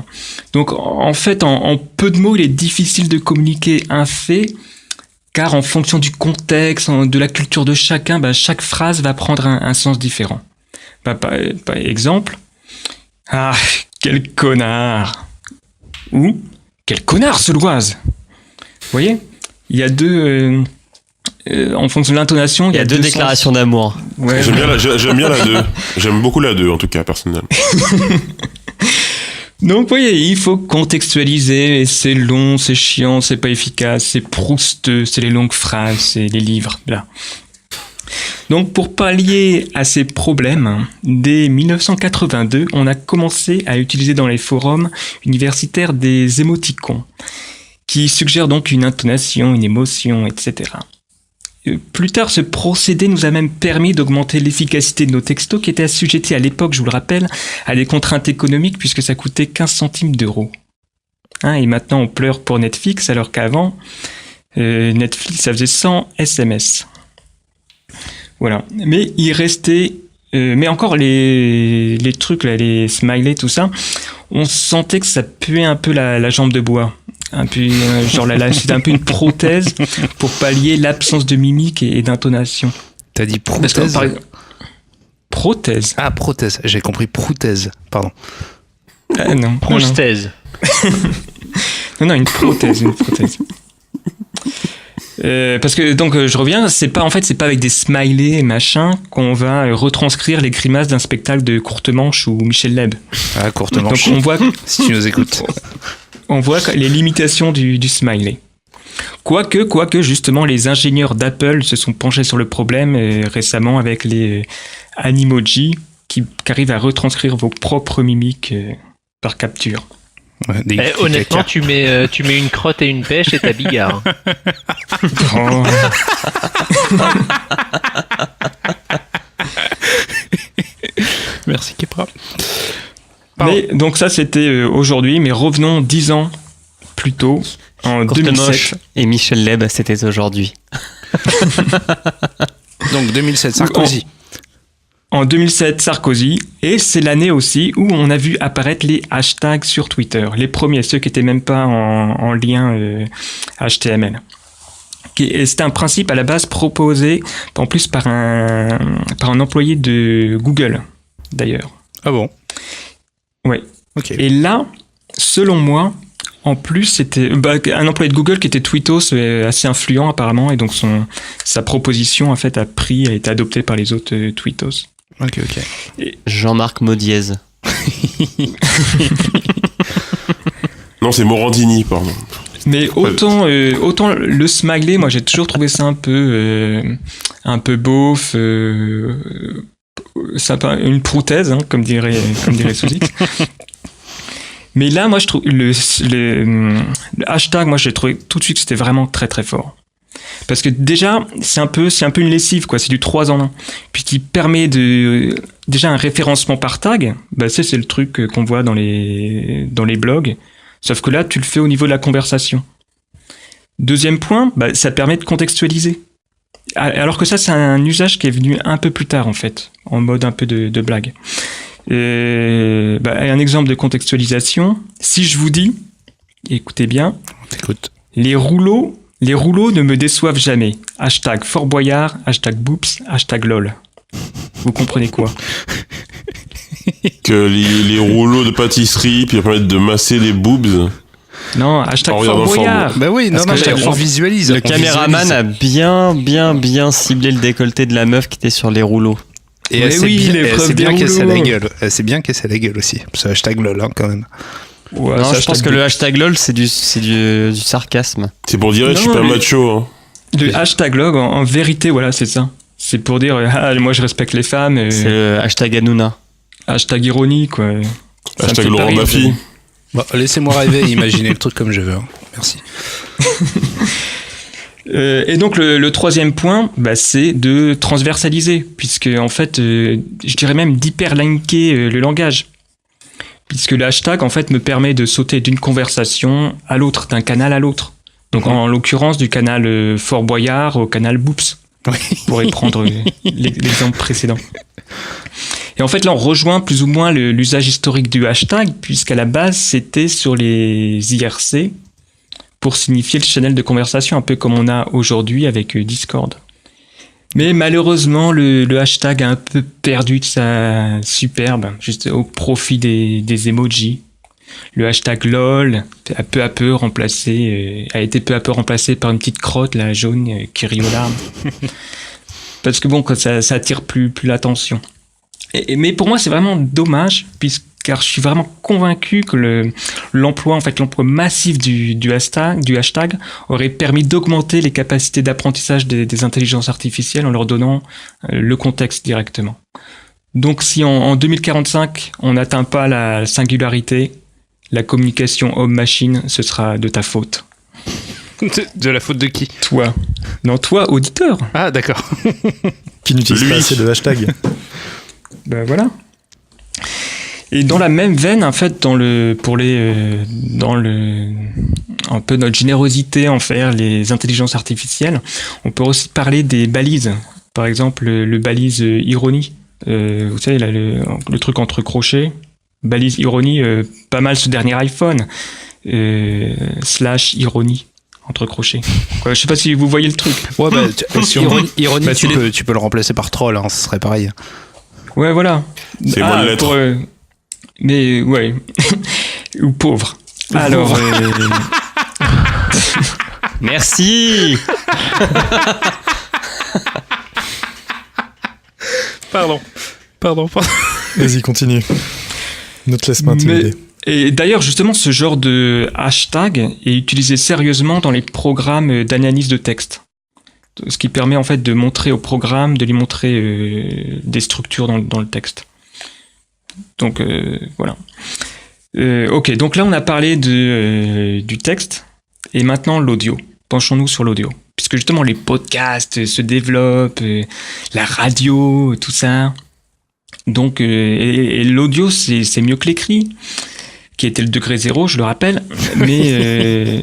[SPEAKER 4] Donc, en fait, en peu de mots, il est difficile de communiquer un fait, car en fonction du contexte, de la culture de chacun, chaque phrase va prendre un sens différent. Par exemple, « Ah, quel connard !» ou « Quel connard, ce Loise !» Vous voyez ? Il y a deux... en fonction de l'intonation,
[SPEAKER 6] il y a deux déclarations d'amour.
[SPEAKER 7] Ouais, j'aime bien la 2. J'aime beaucoup la 2, en tout cas, personnellement.
[SPEAKER 4] Donc, vous voyez, il faut contextualiser. C'est long, c'est chiant, c'est pas efficace, c'est prousteux, c'est les longues phrases, c'est les livres, là. Donc, pour pallier à ces problèmes, dès 1982, on a commencé à utiliser dans les forums universitaires des émoticons, qui suggèrent donc une intonation, une émotion, etc. Plus tard, ce procédé nous a même permis d'augmenter l'efficacité de nos textos qui étaient assujettis à l'époque, je vous le rappelle, à des contraintes économiques puisque ça coûtait 15 centimes d'euros. Et maintenant, on pleure pour Netflix alors qu'avant, Netflix, ça faisait 100 SMS. Voilà. Mais il restait... mais encore, les trucs, là, les smileys, tout ça, on sentait que ça puait un peu la jambe de bois. Un peu, genre c'était un peu une prothèse pour pallier l'absence de mimique et d'intonation.
[SPEAKER 3] T'as dit prothèse?
[SPEAKER 4] Prothèse.
[SPEAKER 3] Ah, prothèse. J'ai compris prothèse. Pardon.
[SPEAKER 4] Non.
[SPEAKER 5] Prothèse.
[SPEAKER 4] Non, une prothèse. Parce que donc je reviens, c'est pas avec des smileys et machin qu'on va retranscrire les grimaces d'un spectacle de Courtemanche ou Michel Leb.
[SPEAKER 3] Ah, Courtemanche.
[SPEAKER 4] Donc on voit
[SPEAKER 3] si tu nous écoutes.
[SPEAKER 4] On voit les limitations du smiley. Quoique, justement, les ingénieurs d'Apple se sont penchés sur le problème récemment avec les Animoji qui arrivent à retranscrire vos propres mimiques par capture.
[SPEAKER 3] Ouais,
[SPEAKER 5] Honnêtement, tu mets une crotte et une pêche et t'as bigard.
[SPEAKER 4] Oh.
[SPEAKER 3] Merci Kepra.
[SPEAKER 4] Mais donc ça c'était aujourd'hui, mais revenons 10 ans plus tôt, en 2007.
[SPEAKER 6] Et Michel Leb, c'était aujourd'hui.
[SPEAKER 3] Donc 2007, Sarkozy.
[SPEAKER 4] En 2007, Sarkozy, et c'est l'année aussi où on a vu apparaître les hashtags sur Twitter, les premiers, ceux qui n'étaient même pas en lien HTML. Et c'était un principe à la base proposé en plus par un employé de Google, d'ailleurs.
[SPEAKER 3] Ah bon?
[SPEAKER 4] Ouais.
[SPEAKER 3] Ok.
[SPEAKER 4] Et là, selon moi, en plus, c'était un employé de Google qui était Tweetos, assez influent apparemment, et donc sa proposition en fait a été adoptée par les autres Tweetos.
[SPEAKER 3] Ok.
[SPEAKER 4] Et
[SPEAKER 6] Jean-Marc Maudiez.
[SPEAKER 7] Non, c'est Morandini, pardon.
[SPEAKER 4] Mais autant le smaglé, moi j'ai toujours trouvé ça un peu beauf, une proutaise, hein, comme dirait Suzy. Mais là, moi je trouve le hashtag, moi j'ai trouvé tout de suite que c'était vraiment très très fort. Parce que déjà, c'est un peu une lessive, quoi. C'est du 3 en 1. Puis qui permet déjà un référencement par tag. Bah, c'est le truc qu'on voit dans les blogs. Sauf que là, tu le fais au niveau de la conversation. Deuxième point, bah, ça permet de contextualiser. Alors que ça, c'est un usage qui est venu un peu plus tard, en fait. En mode un peu de blague. Un exemple de contextualisation. Si je vous dis, écoutez bien.
[SPEAKER 3] On t'écoute.
[SPEAKER 4] Les rouleaux ne me déçoivent jamais. Hashtag Fort Boyard, hashtag Boops, hashtag LOL. Vous comprenez quoi?
[SPEAKER 7] Que les rouleaux de pâtisserie, puis permettent de masser les boobs.
[SPEAKER 4] Non, hashtag Fort Boyard.
[SPEAKER 3] Bah oui, on visualise.
[SPEAKER 6] Le caméraman a bien ciblé le décolleté de la meuf qui était sur les rouleaux.
[SPEAKER 3] Et elle s'est bien cassé la gueule. Elle s'est bien cassé la gueule aussi. C'est hashtag LOL, hein, quand même.
[SPEAKER 6] Ouais, non, je pense que le hashtag LOL, c'est du sarcasme.
[SPEAKER 7] C'est pour dire, je suis pas macho. Hein.
[SPEAKER 4] Le hashtag LOL, en vérité, voilà, c'est ça. C'est pour dire, moi je respecte les femmes.
[SPEAKER 6] C'est le hashtag Hanouna.
[SPEAKER 4] Hashtag ironie, quoi.
[SPEAKER 7] Hashtag Laurent Baffy.
[SPEAKER 3] Bon, laissez-moi rêver et imaginer le truc comme je veux. Hein. Merci.
[SPEAKER 4] Et donc le troisième point, bah, c'est de transversaliser, puisque en fait, je dirais même d'hyperlinker le langage. Puisque le hashtag, en fait, me permet de sauter d'une conversation à l'autre, d'un canal à l'autre. Donc, en l'occurrence, du canal Fort Boyard au canal Boops.
[SPEAKER 3] Oui.
[SPEAKER 4] On pourrait prendre l'exemple précédent. Et en fait, là, on rejoint plus ou moins l'usage historique du hashtag, puisqu'à la base, c'était sur les IRC pour signifier le channel de conversation, un peu comme on a aujourd'hui avec Discord. Mais malheureusement, le hashtag a un peu perdu de sa superbe, juste au profit des emojis. Le hashtag LOL a été peu à peu remplacé par une petite crotte, la jaune, qui rit aux larmes. Parce que bon, ça attire plus l'attention. Mais pour moi, c'est vraiment dommage, car je suis vraiment convaincu que l'emploi massif du hashtag aurait permis d'augmenter les capacités d'apprentissage des intelligences artificielles en leur donnant le contexte directement. Donc si en 2045, on n'atteint pas la singularité, la communication homme-machine, ce sera de ta faute.
[SPEAKER 3] De la faute de qui?
[SPEAKER 4] Toi. Non, toi, auditeur.
[SPEAKER 3] Ah, d'accord.
[SPEAKER 1] Qui n'utilise pas assez de hashtag.
[SPEAKER 4] Ben voilà. Et dans la même veine, en fait, un peu notre générosité envers les intelligences artificielles, on peut aussi parler des balises. Par exemple, le balise ironie. Vous savez, là, le truc entre crochets. Balise ironie, pas mal ce dernier iPhone. / ironie. Entre crochets. Je sais pas si vous voyez le truc.
[SPEAKER 3] Ouais, ironie,
[SPEAKER 4] bah,
[SPEAKER 3] tu peux le remplacer par troll, hein, ce serait pareil.
[SPEAKER 4] Ouais, voilà.
[SPEAKER 7] C'est moins de lettres.
[SPEAKER 4] Mais ouais. Ou pauvre. Alors.
[SPEAKER 6] Merci.
[SPEAKER 3] Pardon.
[SPEAKER 1] Vas-y, continue. Ne te laisse pas intimider.
[SPEAKER 4] Et d'ailleurs, justement, ce genre de hashtag est utilisé sérieusement dans les programmes d'analyse de texte. Ce qui permet en fait de montrer au programme, de lui montrer des structures dans le texte. Donc voilà. Ok, donc là on a parlé du texte et maintenant l'audio. Penchons-nous sur l'audio. Puisque justement les podcasts se développent, la radio, tout ça. Donc, et l'audio c'est mieux que l'écrit, qui était le degré 0, je le rappelle. Mais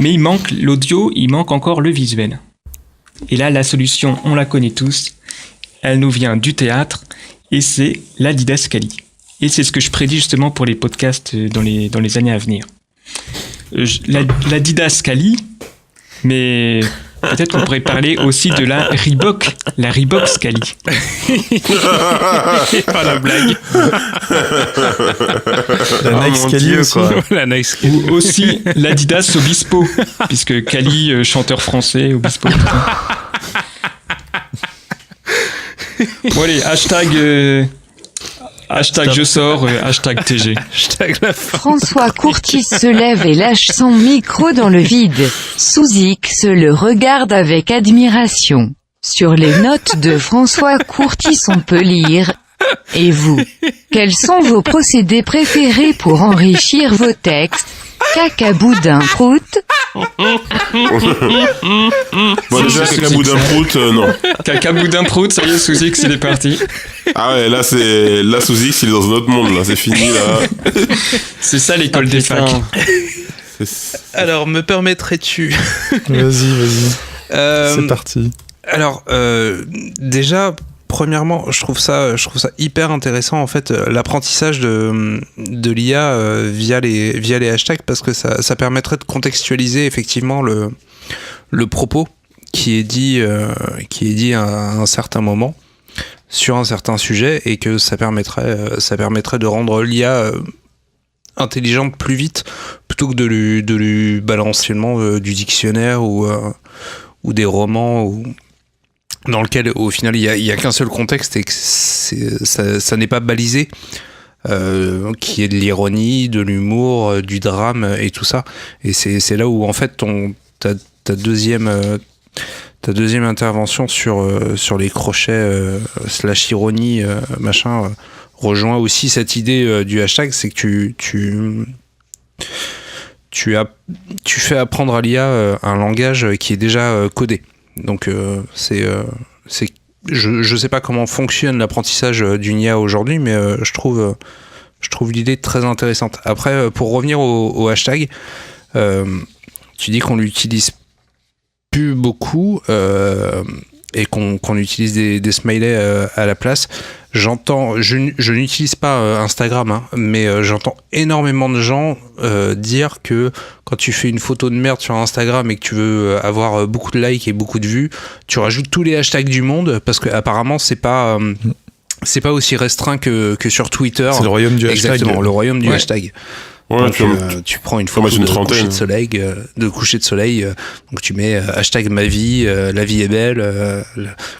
[SPEAKER 4] il manque l'audio, il manque encore le visuel. Et là la solution, on la connaît tous. Elle nous vient du théâtre et c'est la didascalie. Et c'est ce que je prédis justement pour les podcasts dans les années à venir. La didascalie, mais peut-être qu'on pourrait parler aussi de la Reebok-scalie.
[SPEAKER 3] Pas la blague.
[SPEAKER 1] La Nike-scalie aussi.
[SPEAKER 3] La Nike-scalie.
[SPEAKER 4] Ou aussi l'Adidas Obispo, puisque Cali, chanteur français, Obispo. Bon allez, hashtag je sors, hashtag TG.
[SPEAKER 3] Hashtag la fin.
[SPEAKER 8] François Courtis se lève et lâche son micro dans le vide. Sous X le regarde avec admiration. Sur les notes de François Courtis on peut lire « Et vous, quels sont vos procédés préférés pour enrichir vos textes ? Caca boudin prout ?»
[SPEAKER 7] Bon, déjà, cacaboudin prout, non.
[SPEAKER 4] Cacaboudin prout, ça y est, sous X il est parti.
[SPEAKER 7] Ah ouais, là, sous X, il est dans un autre monde, là, c'est fini, là.
[SPEAKER 4] C'est ça l'école des facs.
[SPEAKER 3] Alors, me permettrais-tu
[SPEAKER 1] Vas-y. C'est parti.
[SPEAKER 3] Alors, déjà, premièrement, je trouve ça hyper intéressant en fait, l'apprentissage de l'IA via les hashtags, parce que ça permettrait de contextualiser effectivement le propos qui est dit à un certain moment sur un certain sujet, et que ça permettrait de rendre l'IA intelligente plus vite, plutôt que de lui balancer finalement du dictionnaire ou des romans dans lequel au final il y a qu'un seul contexte et que ça n'est pas balisé, qui est de l'ironie, de l'humour, du drame et tout ça. Et c'est là où en fait ta deuxième intervention sur les crochets / ironie machin rejoint aussi cette idée du hashtag, c'est que tu fais apprendre à l'IA un langage qui est déjà codé. Donc je sais pas comment fonctionne l'apprentissage d'une IA aujourd'hui, mais je trouve l'idée très intéressante. Après, pour revenir au hashtag, tu dis qu'on l'utilise plus beaucoup et qu'on utilise des smileys à la place. Je n'utilise pas Instagram, hein, mais j'entends énormément de gens dire que quand tu fais une photo de merde sur Instagram et que tu veux avoir beaucoup de likes et beaucoup de vues, tu rajoutes tous les hashtags du monde, parce que apparemment c'est pas aussi restreint que sur Twitter.
[SPEAKER 1] C'est le royaume du hashtag.
[SPEAKER 3] Exactement, le royaume du hashtag.
[SPEAKER 7] Ouais,
[SPEAKER 3] donc, tu prends une photo de coucher de soleil, donc tu mets hashtag ma vie, la vie est belle,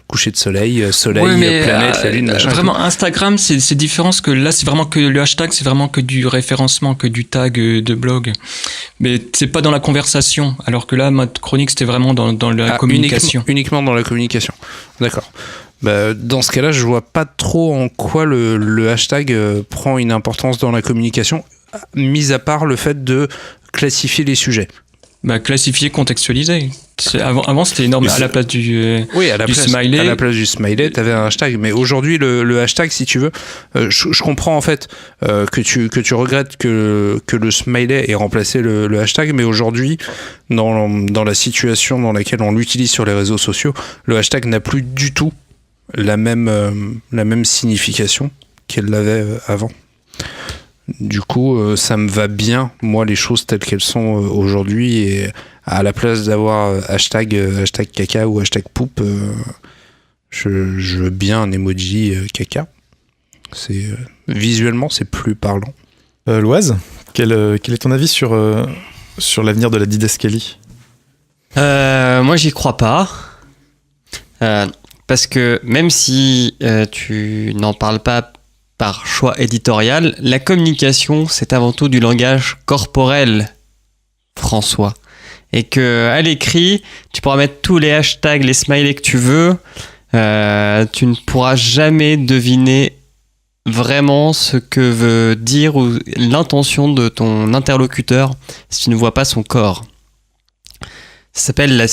[SPEAKER 3] coucher de soleil, planète, la lune, machin.
[SPEAKER 4] Vraiment, Instagram, c'est différent, parce que là, c'est vraiment que le hashtag, c'est vraiment que du référencement, que du tag de blog. Mais c'est pas dans la conversation, alors que là, ma chronique, c'était vraiment dans la communication.
[SPEAKER 3] Uniquement dans la communication. D'accord. Bah, dans ce cas-là, je vois pas trop en quoi le hashtag prend une importance dans la communication, mis à part le fait de classifier les sujets.
[SPEAKER 4] Bah, classifier, contextualiser. Avant c'était énorme. À la place du smiley.
[SPEAKER 3] À la place du smiley, t'avais un hashtag. Mais aujourd'hui, le hashtag, si tu veux, je comprends en fait que tu regrettes que le smiley ait remplacé le hashtag, mais aujourd'hui, dans la situation dans laquelle on l'utilise sur les réseaux sociaux, le hashtag n'a plus du tout la même signification qu'elle l'avait avant. Du coup, ça me va bien, moi, les choses telles qu'elles sont aujourd'hui, et à la place d'avoir hashtag caca ou hashtag poupe, je veux bien un emoji caca. Visuellement, c'est plus parlant.
[SPEAKER 1] Loise, quel est ton avis sur l'avenir de la didascalie ?
[SPEAKER 6] Moi, j'y crois pas. Parce que même si tu n'en parles pas par choix éditorial, la communication, c'est avant tout du langage corporel, François. Et que à l'écrit, tu pourras mettre tous les hashtags, les smileys que tu veux, tu ne pourras jamais deviner vraiment ce que veut dire ou l'intention de ton interlocuteur si tu ne vois pas son corps. Ça s'appelle la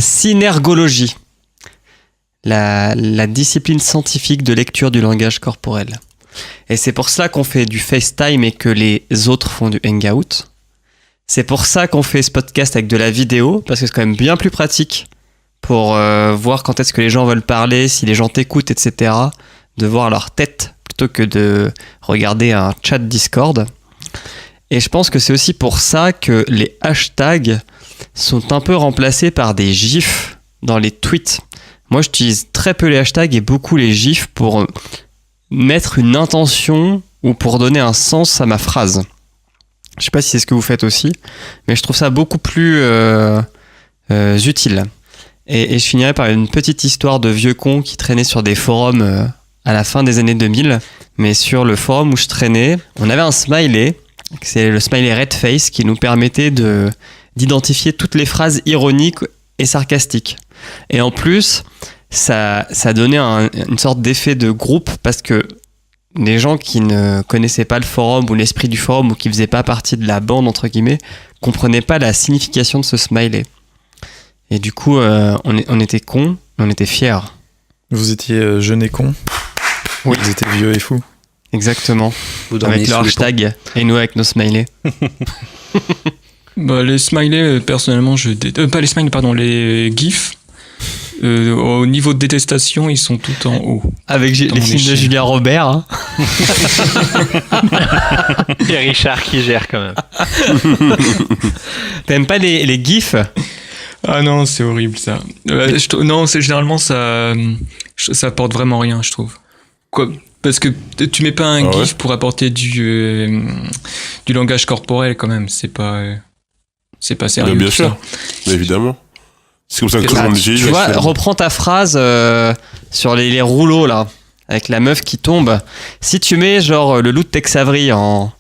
[SPEAKER 6] synergologie. La discipline scientifique de lecture du langage corporel. Et c'est pour ça qu'on fait du FaceTime et que les autres font du Hangout. C'est pour ça qu'on fait ce podcast avec de la vidéo, parce que c'est quand même bien plus pratique pour voir quand est-ce que les gens veulent parler, si les gens t'écoutent, etc. De voir leur tête plutôt que de regarder un chat Discord. Et je pense que c'est aussi pour ça que les hashtags sont un peu remplacés par des gifs dans les tweets. Moi, j'utilise très peu les hashtags et beaucoup les gifs pour mettre une intention ou pour donner un sens à ma phrase. Je sais pas si c'est ce que vous faites aussi, mais je trouve ça beaucoup plus utile. Et je finirai par une petite histoire de vieux con qui traînait sur des forums à la fin des années 2000. Mais sur le forum où je traînais, on avait un smiley, c'est le smiley red face, qui nous permettait d'identifier toutes les phrases ironiques et sarcastiques. Et en plus, ça donnait une sorte d'effet de groupe parce que des gens qui ne connaissaient pas le forum ou l'esprit du forum ou qui faisaient pas partie de la bande, entre guillemets, comprenaient pas la signification de ce smiley. Et du coup, on était cons, on était fiers.
[SPEAKER 1] Vous étiez jeunes et cons.
[SPEAKER 6] Oui.
[SPEAKER 1] Vous étiez vieux et fous.
[SPEAKER 6] Exactement.
[SPEAKER 3] Vous dormiez
[SPEAKER 6] Avec le
[SPEAKER 3] sous les
[SPEAKER 6] hashtag et nous avec nos smileys.
[SPEAKER 4] Bah, les smileys, personnellement, pas les smileys, pardon, les gifs. Au niveau de détestation, ils sont tout en haut.
[SPEAKER 6] Avec les films de Julia Robert. Hein.
[SPEAKER 5] Et Richard qui gère quand même.
[SPEAKER 6] T'aimes pas les gifs?
[SPEAKER 4] Ah non, c'est horrible ça. Non, généralement ça apporte vraiment rien, je trouve. Quoi? Parce que tu mets pas un gif pour apporter du langage corporel quand même. C'est pas sérieux.
[SPEAKER 7] Bien sûr, évidemment. C'est comme ça que tout le monde utilise.
[SPEAKER 6] Tu vois, reprends ta phrase sur les rouleaux là, avec la meuf qui tombe. Si tu mets genre le loup de Tex Avery en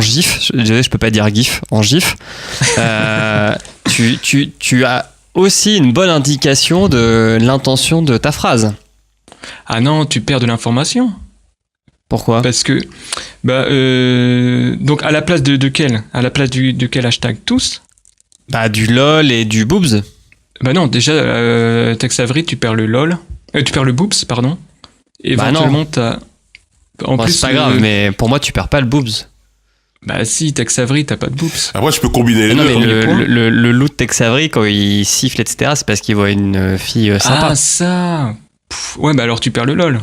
[SPEAKER 6] gif, désolé, je peux pas dire gif, en gif, tu as aussi une bonne indication de l'intention de ta phrase.
[SPEAKER 4] Ah non, tu perds de l'information.
[SPEAKER 6] Pourquoi ?
[SPEAKER 4] Parce que donc à la place de quel ? À la place de quel hashtag ? Tous ?
[SPEAKER 6] Bah du lol et du boobs.
[SPEAKER 4] Bah non, déjà Tex Avery, tu perds le lol, tu perds le boobs, pardon. Éventuellement t'as.
[SPEAKER 6] En plus, c'est pas grave, mais pour moi tu perds pas le boobs.
[SPEAKER 4] Bah si, Tex Avery, t'as pas de boobs.
[SPEAKER 7] Après, je peux combiner les
[SPEAKER 6] deux.
[SPEAKER 7] Non,
[SPEAKER 6] mais le loup de Tex Avery, quand il siffle, etc., c'est parce qu'il voit une fille sympa.
[SPEAKER 4] Ah, ça. Ouais, bah alors tu perds le lol.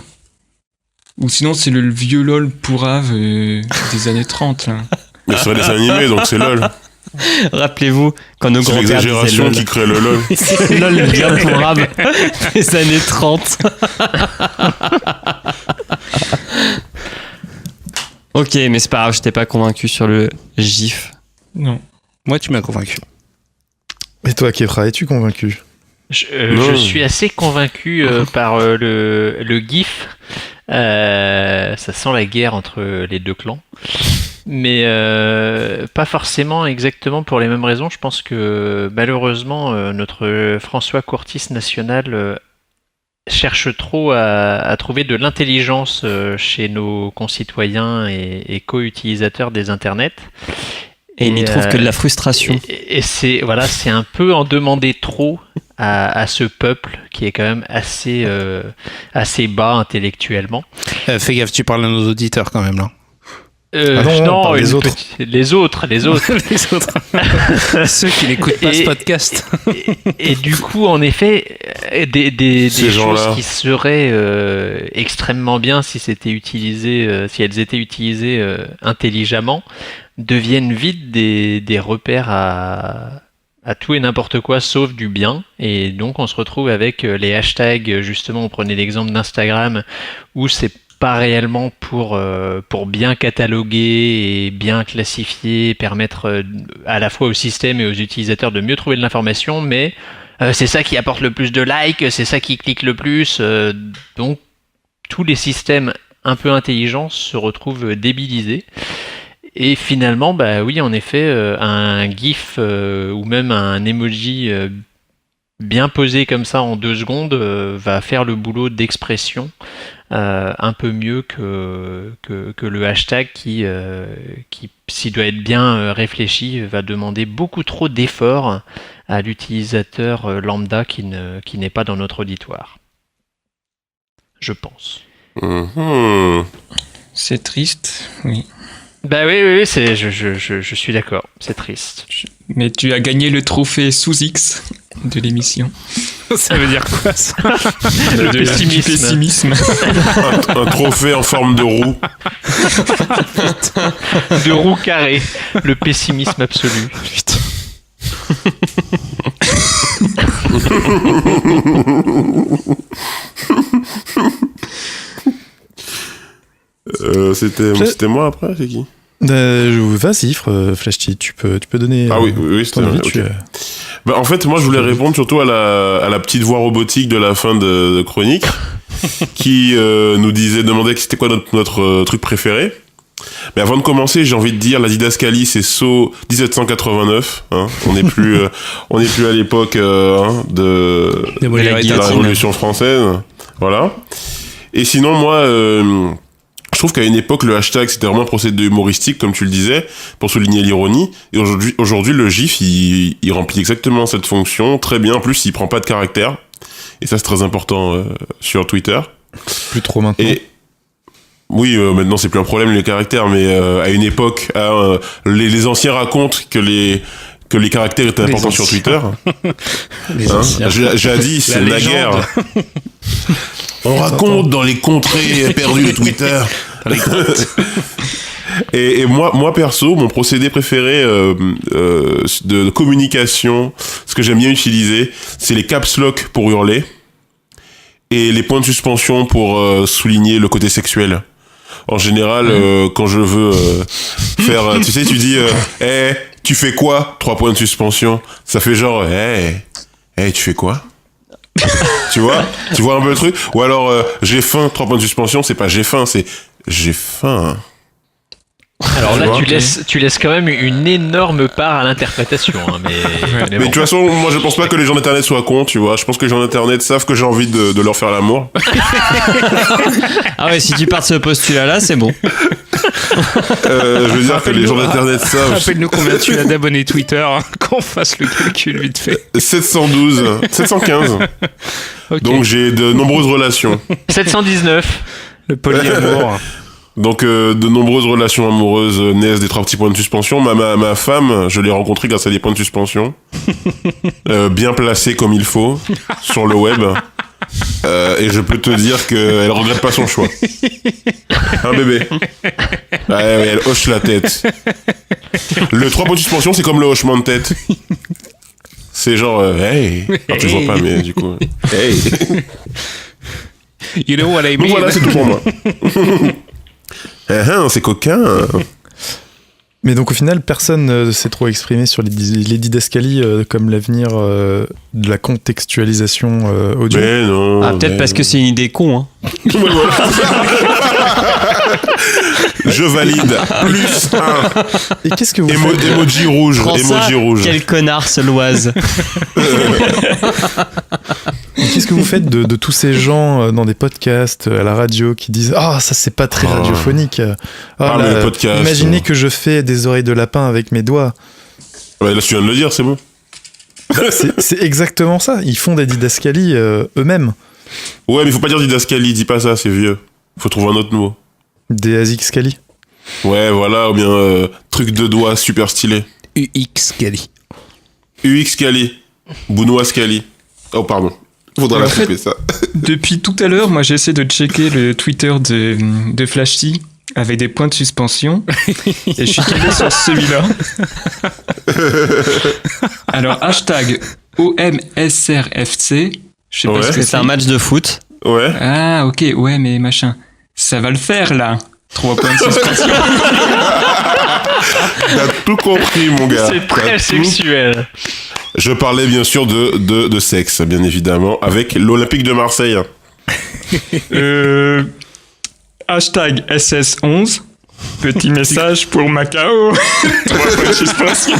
[SPEAKER 4] Ou sinon, c'est le vieux lol pourrave des années 30. Là.
[SPEAKER 7] Mais c'est un dessin animé, donc c'est lol.
[SPEAKER 6] Rappelez-vous, quand nos grands-pères disaient
[SPEAKER 7] l'exagération
[SPEAKER 6] lol.
[SPEAKER 7] qui crée le lol.
[SPEAKER 6] C'est lol bien pourrave des années 30. Ok, mais c'est pas grave, je t'ai pas convaincu sur le gif.
[SPEAKER 4] Non.
[SPEAKER 3] Moi, tu m'as convaincu.
[SPEAKER 1] Et toi, Kefra, es-tu convaincu ?
[SPEAKER 5] Je suis assez convaincu par le GIF. Ça sent la guerre entre les deux clans. Mais pas forcément exactement pour les mêmes raisons. Je pense que malheureusement, notre François Courtis national cherche trop à trouver de l'intelligence chez nos concitoyens et co-utilisateurs des internets.
[SPEAKER 6] Et il n'y trouve que de la frustration.
[SPEAKER 5] Et c'est un peu en demander trop à ce peuple qui est quand même assez bas intellectuellement.
[SPEAKER 3] Fais gaffe, tu parles à nos auditeurs quand même là.
[SPEAKER 5] Non,
[SPEAKER 1] les autres.
[SPEAKER 5] Les autres.
[SPEAKER 3] Les autres. Ceux qui n'écoutent pas ce podcast.
[SPEAKER 5] Et du coup, en effet, des choses qui seraient extrêmement bien si elles étaient utilisées intelligemment, deviennent vite des repères à tout et n'importe quoi sauf du bien. Et donc, on se retrouve avec les hashtags, justement, on prenait l'exemple d'Instagram, où c'est pas réellement pour bien cataloguer et bien classifier, permettre à la fois au système et aux utilisateurs de mieux trouver de l'information, mais c'est ça qui apporte le plus de likes, c'est ça qui clique le plus, donc tous les systèmes un peu intelligents se retrouvent débilisés. Et finalement, bah oui, en effet, un GIF ou même un emoji bien posé comme ça en 2 secondes va faire le boulot d'expression un peu mieux que le hashtag qui s'il doit être bien réfléchi, va demander beaucoup trop d'efforts à l'utilisateur lambda qui n'est pas dans notre auditoire. Je pense.
[SPEAKER 4] C'est triste, oui.
[SPEAKER 5] Bah oui, je suis d'accord, c'est triste.
[SPEAKER 4] Mais tu as gagné le trophée sous X de l'émission.
[SPEAKER 3] Ça veut dire quoi ça?
[SPEAKER 5] Le
[SPEAKER 4] Du pessimisme.
[SPEAKER 7] Un trophée en forme de roue.
[SPEAKER 5] De roue carrée, le pessimisme absolu.
[SPEAKER 3] Putain.
[SPEAKER 7] C'était moi après, c'est qui?
[SPEAKER 1] Vas-y, Flashty, tu peux donner.
[SPEAKER 7] Ah oui, c'était
[SPEAKER 1] ton avis,
[SPEAKER 7] ok. En fait, moi, je voulais répondre surtout à la petite voix robotique de la fin de chronique, qui nous demandait c'était quoi notre truc préféré. Mais avant de commencer, j'ai envie de dire, la didascalie, c'est SO 1789. Hein. On n'est plus à l'époque de la Révolution française. Voilà. Et sinon, moi, je trouve qu'à une époque, le hashtag, c'était vraiment un procédé humoristique, comme tu le disais, pour souligner l'ironie. Et aujourd'hui, le GIF, il remplit exactement cette fonction très bien. En plus, il prend pas de caractère. Et ça, c'est très important sur Twitter.
[SPEAKER 1] Plus trop maintenant.
[SPEAKER 7] Et oui, maintenant, c'est plus un problème, les caractères. Mais à une époque, les anciens racontent que les caractères étaient importants sur Twitter. Jadis, c'est naguère. On raconte dans les contrées perdues de Twitter. Et moi perso, mon procédé préféré de communication, ce que j'aime bien utiliser, c'est les caps lock pour hurler et les points de suspension pour souligner le côté sexuel. En général, quand je veux faire, tu sais, tu dis, tu fais quoi? 3 points de suspension. Ça fait genre, tu fais quoi? Tu vois un peu le truc? Ou alors, j'ai faim, 3 points de suspension, c'est pas j'ai faim, c'est j'ai faim.
[SPEAKER 5] Alors là, tu laisses quand même une énorme part à l'interprétation. Hein, mais
[SPEAKER 7] de toute façon, moi je pense pas que les gens d'internet soient cons, tu vois. Je pense que les gens d'internet savent que j'ai envie de leur faire l'amour.
[SPEAKER 6] Ah ouais, si tu pars de ce postulat-là, c'est bon.
[SPEAKER 7] Je veux dire que les gens d'internet savent.
[SPEAKER 3] Rappelle-nous combien tu as d'abonnés Twitter, hein, qu'on fasse le calcul vite fait.
[SPEAKER 7] 715.
[SPEAKER 3] Okay.
[SPEAKER 7] Donc j'ai de nombreuses relations.
[SPEAKER 5] 719.
[SPEAKER 3] Le polyamour.
[SPEAKER 7] Donc de nombreuses relations amoureuses naissent des 3 petits points de suspension. Ma femme, je l'ai rencontrée grâce à des points de suspension. Bien placés comme il faut sur le web. Et je peux te dire qu'elle regrette pas son choix. Un bébé. Ouais, elle hoche la tête. Le 3 points de suspension, c'est comme le hochement de tête. C'est genre, hey. Alors tu le vois pas, mais du coup, hey.
[SPEAKER 3] You know what I mean?
[SPEAKER 7] Donc voilà, c'est tout pour moi. C'est coquin.
[SPEAKER 1] Mais donc au final, personne ne s'est trop exprimé sur les didascalies comme l'avenir de la contextualisation audio.
[SPEAKER 7] Mais non.
[SPEAKER 6] Ah, peut-être parce que c'est une idée con, hein.
[SPEAKER 7] Je valide. Plus 1.
[SPEAKER 1] Et qu'est-ce que vous faites
[SPEAKER 7] Emoji rouge.
[SPEAKER 6] Prends ça,
[SPEAKER 7] Emoji rouge.
[SPEAKER 6] quel connard ce loise.
[SPEAKER 1] Et qu'est-ce que vous faites de tous ces gens dans des podcasts, à la radio, qui disent « Ah, ça c'est pas très radiophonique.
[SPEAKER 7] Ah, mais le podcast,
[SPEAKER 1] imaginez que je fais des oreilles de lapin avec mes doigts. »
[SPEAKER 7] Ouais, là, tu viens de le dire, c'est bon.
[SPEAKER 1] C'est exactement ça. Ils font des didascalies eux-mêmes.
[SPEAKER 7] Ouais, mais faut pas dire didascalie, dis pas ça, c'est vieux. Faut trouver un autre mot.
[SPEAKER 1] Des asixcali.
[SPEAKER 7] Ouais, voilà, ou bien truc de doigts super stylé.
[SPEAKER 3] UX Cali.
[SPEAKER 7] UX Cali. Bounois Cali. Oh, pardon. Faudra la couper, ça.
[SPEAKER 4] Depuis tout à l'heure, moi j'essaie de checker le Twitter de Flashty avec des points de suspension et je suis tombé sur celui-là. Alors, hashtag OMSRFC. Je sais pas ce que
[SPEAKER 6] c'est un match de foot.
[SPEAKER 7] Ouais.
[SPEAKER 4] Ah, ok, ouais, mais machin. Ça va le faire, là. 3 points de suspension.
[SPEAKER 7] T'as tout compris, mon gars.
[SPEAKER 5] C'est très sexuel.
[SPEAKER 7] Je parlais bien sûr de sexe, bien évidemment, avec l'Olympique de Marseille.
[SPEAKER 4] Hashtag SS11. Petit message pour Macao. 3 points de suspension.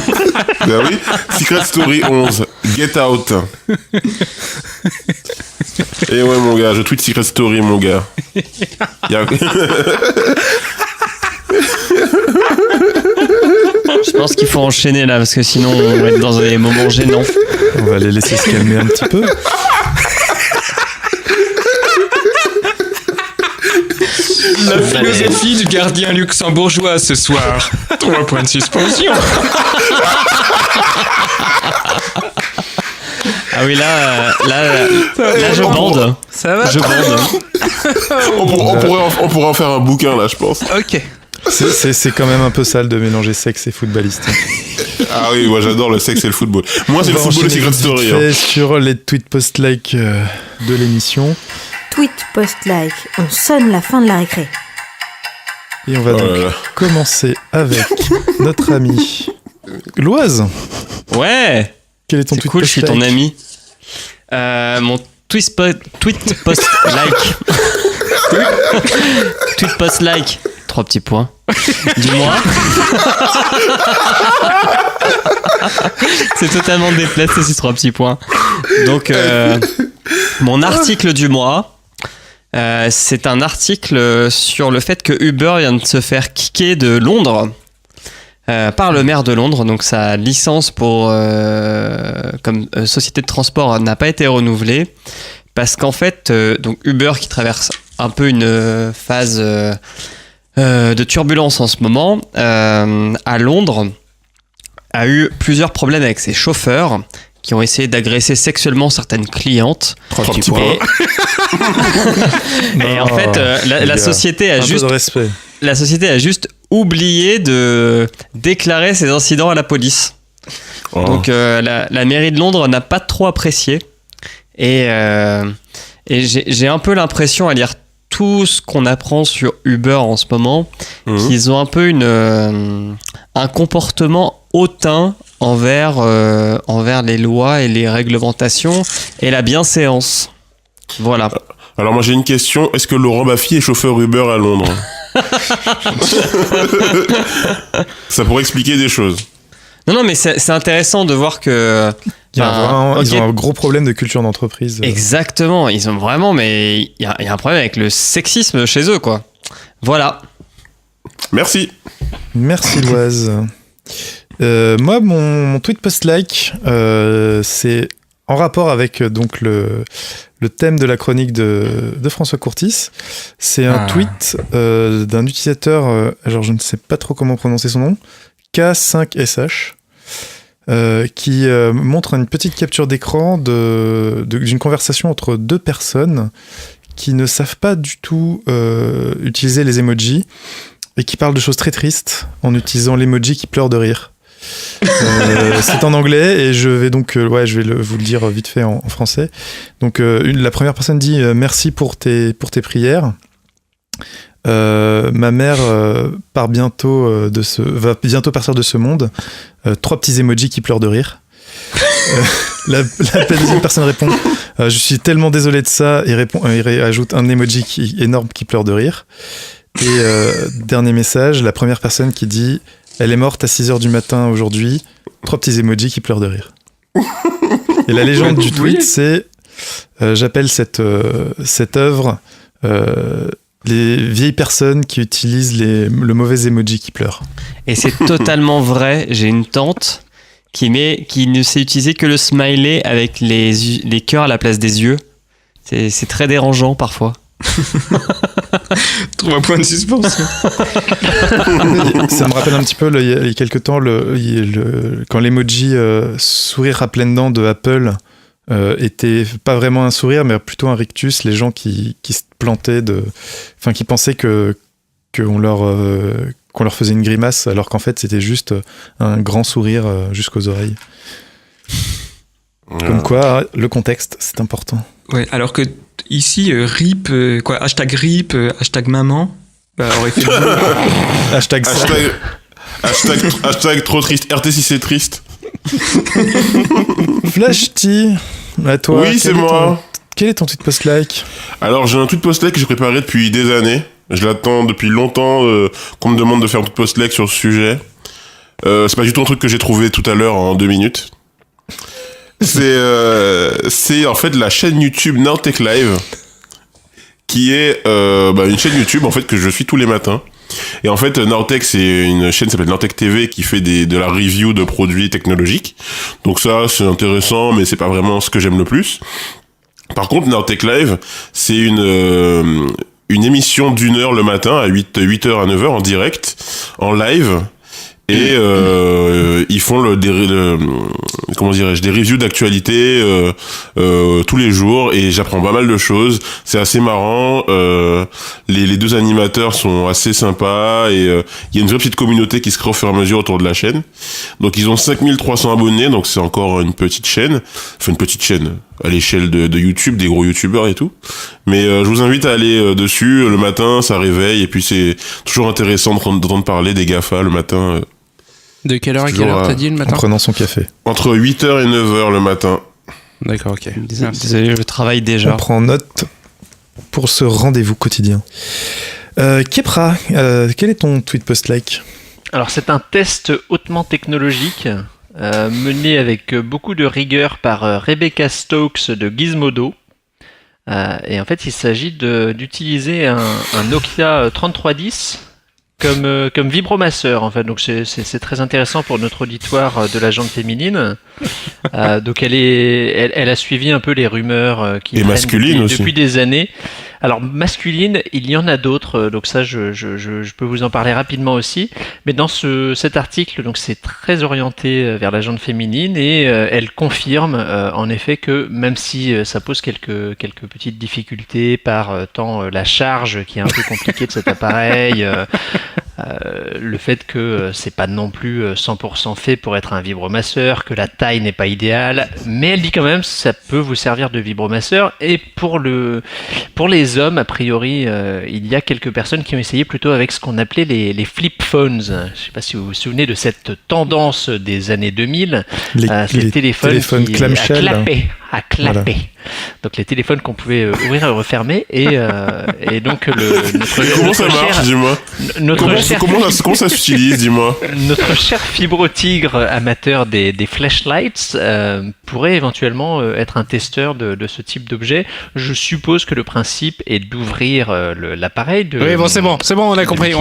[SPEAKER 7] Ben oui. Secret Story 11. Get out. Et ouais, mon gars, je tweet Secret Story, mon gars.
[SPEAKER 6] Je pense qu'il faut enchaîner là, parce que sinon on va être dans des moments gênants.
[SPEAKER 1] On va les laisser se calmer un petit peu.
[SPEAKER 4] La philosophie du gardien luxembourgeois ce soir. 3 points de suspension.
[SPEAKER 6] Ah oui, là je bande.
[SPEAKER 3] Ça va?
[SPEAKER 6] Je bande.
[SPEAKER 7] On pourrait en faire un bouquin, là, je pense.
[SPEAKER 3] Ok.
[SPEAKER 1] C'est quand même un peu sale de mélanger sexe et footballiste.
[SPEAKER 7] Ah oui, moi j'adore le sexe et le football. Moi, c'est le football et Secret Story.
[SPEAKER 1] Fait sur les tweets post-like de l'émission.
[SPEAKER 2] Tweet post-like, on sonne la fin de la récré.
[SPEAKER 1] Et on va donc commencer avec notre ami Loise.
[SPEAKER 6] Ouais.
[SPEAKER 1] Quel est ton
[SPEAKER 6] C'est
[SPEAKER 1] tweet
[SPEAKER 6] cool, je suis ton
[SPEAKER 1] post-like?
[SPEAKER 6] ami. Mon tweet post-like. Tweet post-like. 3 petits points. Du mois. C'est totalement déplacé ces 3 petits points. Donc, mon article du mois, c'est un article sur le fait que Uber vient de se faire kicker de Londres par le maire de Londres. Donc, sa licence pour comme société de transport n'a pas été renouvelée parce qu'en fait, donc Uber qui traverse un peu une phase de turbulence en ce moment, à Londres, a eu plusieurs problèmes avec ses chauffeurs qui ont essayé d'agresser sexuellement certaines clientes.
[SPEAKER 7] 3 petits points.
[SPEAKER 6] Et en fait, la société a juste...
[SPEAKER 1] peu de respect.
[SPEAKER 6] La société a juste oublié de déclarer ces incidents à la police.
[SPEAKER 7] Oh.
[SPEAKER 6] Donc la mairie de Londres n'a pas trop apprécié. Et j'ai un peu l'impression à lire tout ce qu'on apprend sur Uber en ce moment, qu'ils ont un peu un comportement hautain envers les lois et les réglementations et la bienséance. Voilà.
[SPEAKER 7] Alors moi j'ai une question, est-ce que Laurent Baffy est chauffeur Uber à Londres? Ça pourrait expliquer des choses.
[SPEAKER 6] Non, mais c'est intéressant de voir que...
[SPEAKER 1] Ils ont un gros problème de culture d'entreprise.
[SPEAKER 6] Exactement, ils ont vraiment, mais il y a un problème avec le sexisme chez eux, quoi. Voilà.
[SPEAKER 7] Merci.
[SPEAKER 1] Merci Loise. Moi, mon tweet post-like, c'est en rapport avec donc le thème de la chronique de François Courtis. C'est un tweet d'un utilisateur, alors je ne sais pas trop comment prononcer son nom, K5SH. Qui montre une petite capture d'écran d'une conversation entre 2 personnes qui ne savent pas du tout utiliser les emojis et qui parlent de choses très tristes en utilisant l'emoji qui pleure de rire. C'est en anglais et je vais donc vous le dire vite fait en français. Donc la première personne dit merci pour tes prières. Ma mère va bientôt partir de ce monde. 3 petits emojis qui pleurent de rire. La deuxième personne répond je suis tellement désolé de ça, et ajoute un emoji énorme qui pleure de rire. Et dernier message, la première personne qui dit elle est morte à 6h du matin aujourd'hui, 3 petits emojis qui pleurent de rire. Et la légende du tweet, c'est j'appelle cette œuvre les vieilles personnes qui utilisent le mauvais emoji qui pleure.
[SPEAKER 6] Et c'est totalement vrai. J'ai une tante qui ne sait utiliser que le smiley avec les cœurs à la place des yeux. C'est très dérangeant parfois.
[SPEAKER 4] 3 points de suspension.
[SPEAKER 1] Ça me rappelle un petit peu, il y a quelques temps, quand l'emoji sourire à pleines dents de Apple était pas vraiment un sourire, mais plutôt un rictus. Les gens qui se plantaient qui pensaient qu'on leur faisait une grimace, alors qu'en fait c'était juste un grand sourire jusqu'aux oreilles. Comme quoi, le contexte, c'est important.
[SPEAKER 4] Ouais, alors que ici, RIP, hashtag RIP, hashtag maman, aurait fait
[SPEAKER 1] hashtag ça.
[SPEAKER 7] Hashtag trop triste. RT si c'est triste.
[SPEAKER 1] Flash-T, à toi.
[SPEAKER 7] Oui, c'est moi.
[SPEAKER 1] Quel est ton tweet post-like?
[SPEAKER 7] Alors, j'ai un tweet post-like que j'ai préparé depuis des années. Je l'attends depuis longtemps qu'on me demande de faire un tweet post-like sur ce sujet. C'est pas du tout un truc que j'ai trouvé tout à l'heure en 2 minutes. C'est en fait la chaîne YouTube Nowtech Live, qui est une chaîne YouTube en fait que je suis tous les matins. Et en fait, Nowtech, c'est une chaîne qui s'appelle Nowtech TV qui fait de la review de produits technologiques. Donc ça, c'est intéressant, mais c'est pas vraiment ce que j'aime le plus. Par contre, Nowtech Live, c'est une émission d'1 heure le matin à 8h à 9h en direct, en live. Et ils font des reviews d'actualité tous les jours, et j'apprends pas mal de choses. C'est assez marrant. Les deux animateurs sont assez sympas, et il y a une vraie petite communauté qui se crée au fur et à mesure autour de la chaîne. Donc ils ont 5300 abonnés, donc c'est encore une petite chaîne. Enfin, une petite chaîne à l'échelle de YouTube, des gros youtubeurs et tout. Mais je vous invite à aller dessus le matin, ça réveille, et puis c'est toujours intéressant d'entendre parler des GAFA le matin.
[SPEAKER 3] De quelle heure à quelle heure t'as dit le matin?
[SPEAKER 1] En prenant son café.
[SPEAKER 7] Entre 8h et 9h le matin.
[SPEAKER 3] D'accord, ok.
[SPEAKER 6] Désolé, je travaille déjà.
[SPEAKER 1] On prend note pour ce rendez-vous quotidien. Kepra, quel est ton tweet post-like?
[SPEAKER 5] Alors c'est un test hautement technologique mené avec beaucoup de rigueur par Rebecca Stokes de Gizmodo. Et en fait il s'agit d'utiliser un Nokia 3310 comme vibromasseur en fait. Donc c'est très intéressant pour notre auditoire de la jante féminine. Donc elle a suivi un peu les rumeurs qui
[SPEAKER 7] masculines
[SPEAKER 5] depuis des années. Alors masculine, il y en a d'autres, donc ça je peux vous en parler rapidement aussi. Mais dans cet article, donc c'est très orienté vers la jante féminine, et elle confirme en effet que même si ça pose quelques petites difficultés par tant la charge qui est un peu compliquée de cet appareil, le fait que c'est pas non plus 100% fait pour être un vibromasseur, que la taille n'est pas idéale, mais elle dit quand même ça peut vous servir de vibromasseur. Et pour les hommes, a priori, il y a quelques personnes qui ont essayé plutôt avec ce qu'on appelait les flip phones. Je ne sais pas si vous vous souvenez de cette tendance des années 2000, ces téléphones qui
[SPEAKER 1] clamshell,
[SPEAKER 5] à clapper. Voilà. Donc les téléphones qu'on pouvait ouvrir et refermer, et donc
[SPEAKER 7] comment ça marche, dis-moi. Comment ça s'utilise, dis-moi.
[SPEAKER 5] Notre cher fibro-tigre amateur des flashlights pourrait éventuellement être un testeur de ce type d'objet. Je suppose que le principe est d'ouvrir l'appareil.
[SPEAKER 3] Oui, bon, c'est bon, on a compris.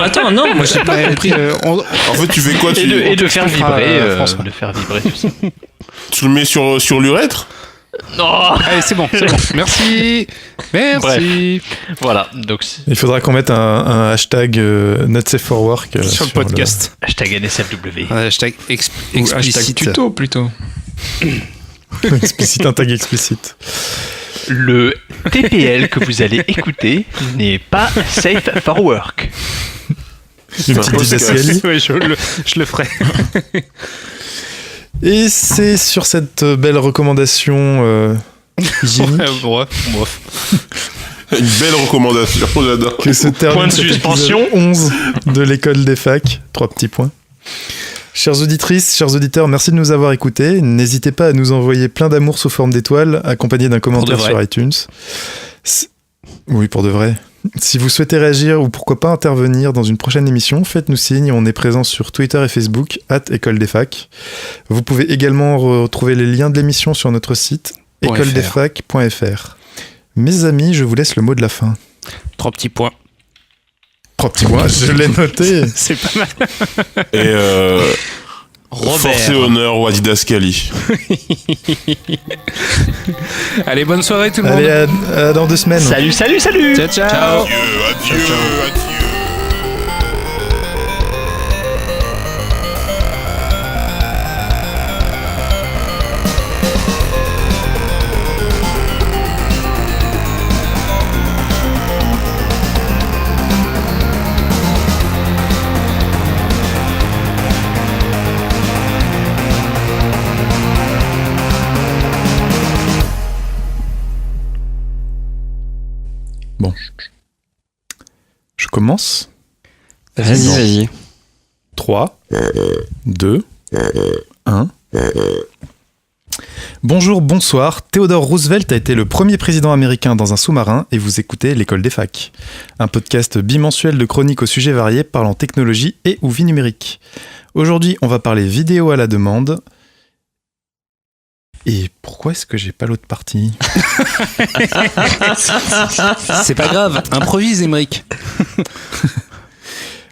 [SPEAKER 4] Attends, non, moi j'ai pas compris.
[SPEAKER 7] En fait, tu fais quoi?
[SPEAKER 5] Et de faire vibrer tout ça.
[SPEAKER 7] Tu le mets sur l'urètre?
[SPEAKER 5] Non.
[SPEAKER 3] Allez, c'est bon. Merci.
[SPEAKER 5] Bref, voilà. Donc
[SPEAKER 1] il faudra qu'on mette un hashtag Not Safe for Work
[SPEAKER 3] sur le podcast.
[SPEAKER 5] Hashtag NSFW.
[SPEAKER 3] Hashtag explicite.
[SPEAKER 4] Hashtag tuto plutôt.
[SPEAKER 1] Explicite, un tag explicite.
[SPEAKER 5] Le TPL que vous allez écouter n'est pas Safe for Work.
[SPEAKER 1] Une petite idée.
[SPEAKER 3] Oui, je le ferai.
[SPEAKER 1] Et c'est sur cette belle recommandation hygiénique
[SPEAKER 7] une belle recommandation, j'adore.
[SPEAKER 1] que se termine
[SPEAKER 5] Point de
[SPEAKER 1] cet
[SPEAKER 5] suspension.
[SPEAKER 1] épisode 11 de l'école des facs. 3 petits points. Chères auditrices, chers auditeurs, merci de nous avoir écoutés. N'hésitez pas à nous envoyer plein d'amour sous forme d'étoiles, accompagné d'un commentaire sur iTunes. Oui, pour de vrai. Si vous souhaitez réagir ou pourquoi pas intervenir dans une prochaine émission, faites-nous signe. On est présent sur Twitter et Facebook, @écoledesfacs. Vous pouvez également retrouver les liens de l'émission sur notre site, écoledesfacs.fr. Mes amis, je vous laisse le mot de la fin.
[SPEAKER 3] 3 petits points.
[SPEAKER 1] 3 petits points, je l'ai noté.
[SPEAKER 3] C'est pas mal.
[SPEAKER 7] Et force et honneur au Didascali.
[SPEAKER 3] Allez, bonne soirée tout le monde.
[SPEAKER 1] Allez, à dans 2 semaines.
[SPEAKER 5] Salut.
[SPEAKER 3] Ciao.
[SPEAKER 7] Adieu.
[SPEAKER 1] Bon. Je commence.
[SPEAKER 6] Vas-y.
[SPEAKER 1] 3, 2, 1. Bonjour, bonsoir. Theodore Roosevelt a été le premier président américain dans un sous-marin et vous écoutez l'École des facs. Un podcast bimensuel de chroniques aux sujets variés parlant technologie et ou vie numérique. Aujourd'hui, on va parler vidéo à la demande, Et pourquoi est-ce que j'ai pas l'autre partie?
[SPEAKER 3] C'est pas grave, improvise, Émeric.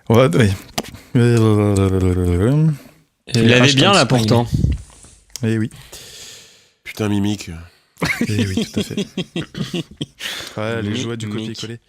[SPEAKER 1] Ouais, ouais.
[SPEAKER 6] Tu l'avais bien là pourtant.
[SPEAKER 1] Eh oui.
[SPEAKER 7] Putain, Mimic.
[SPEAKER 1] Eh oui, tout à fait. Ouais, les joies du copier-coller.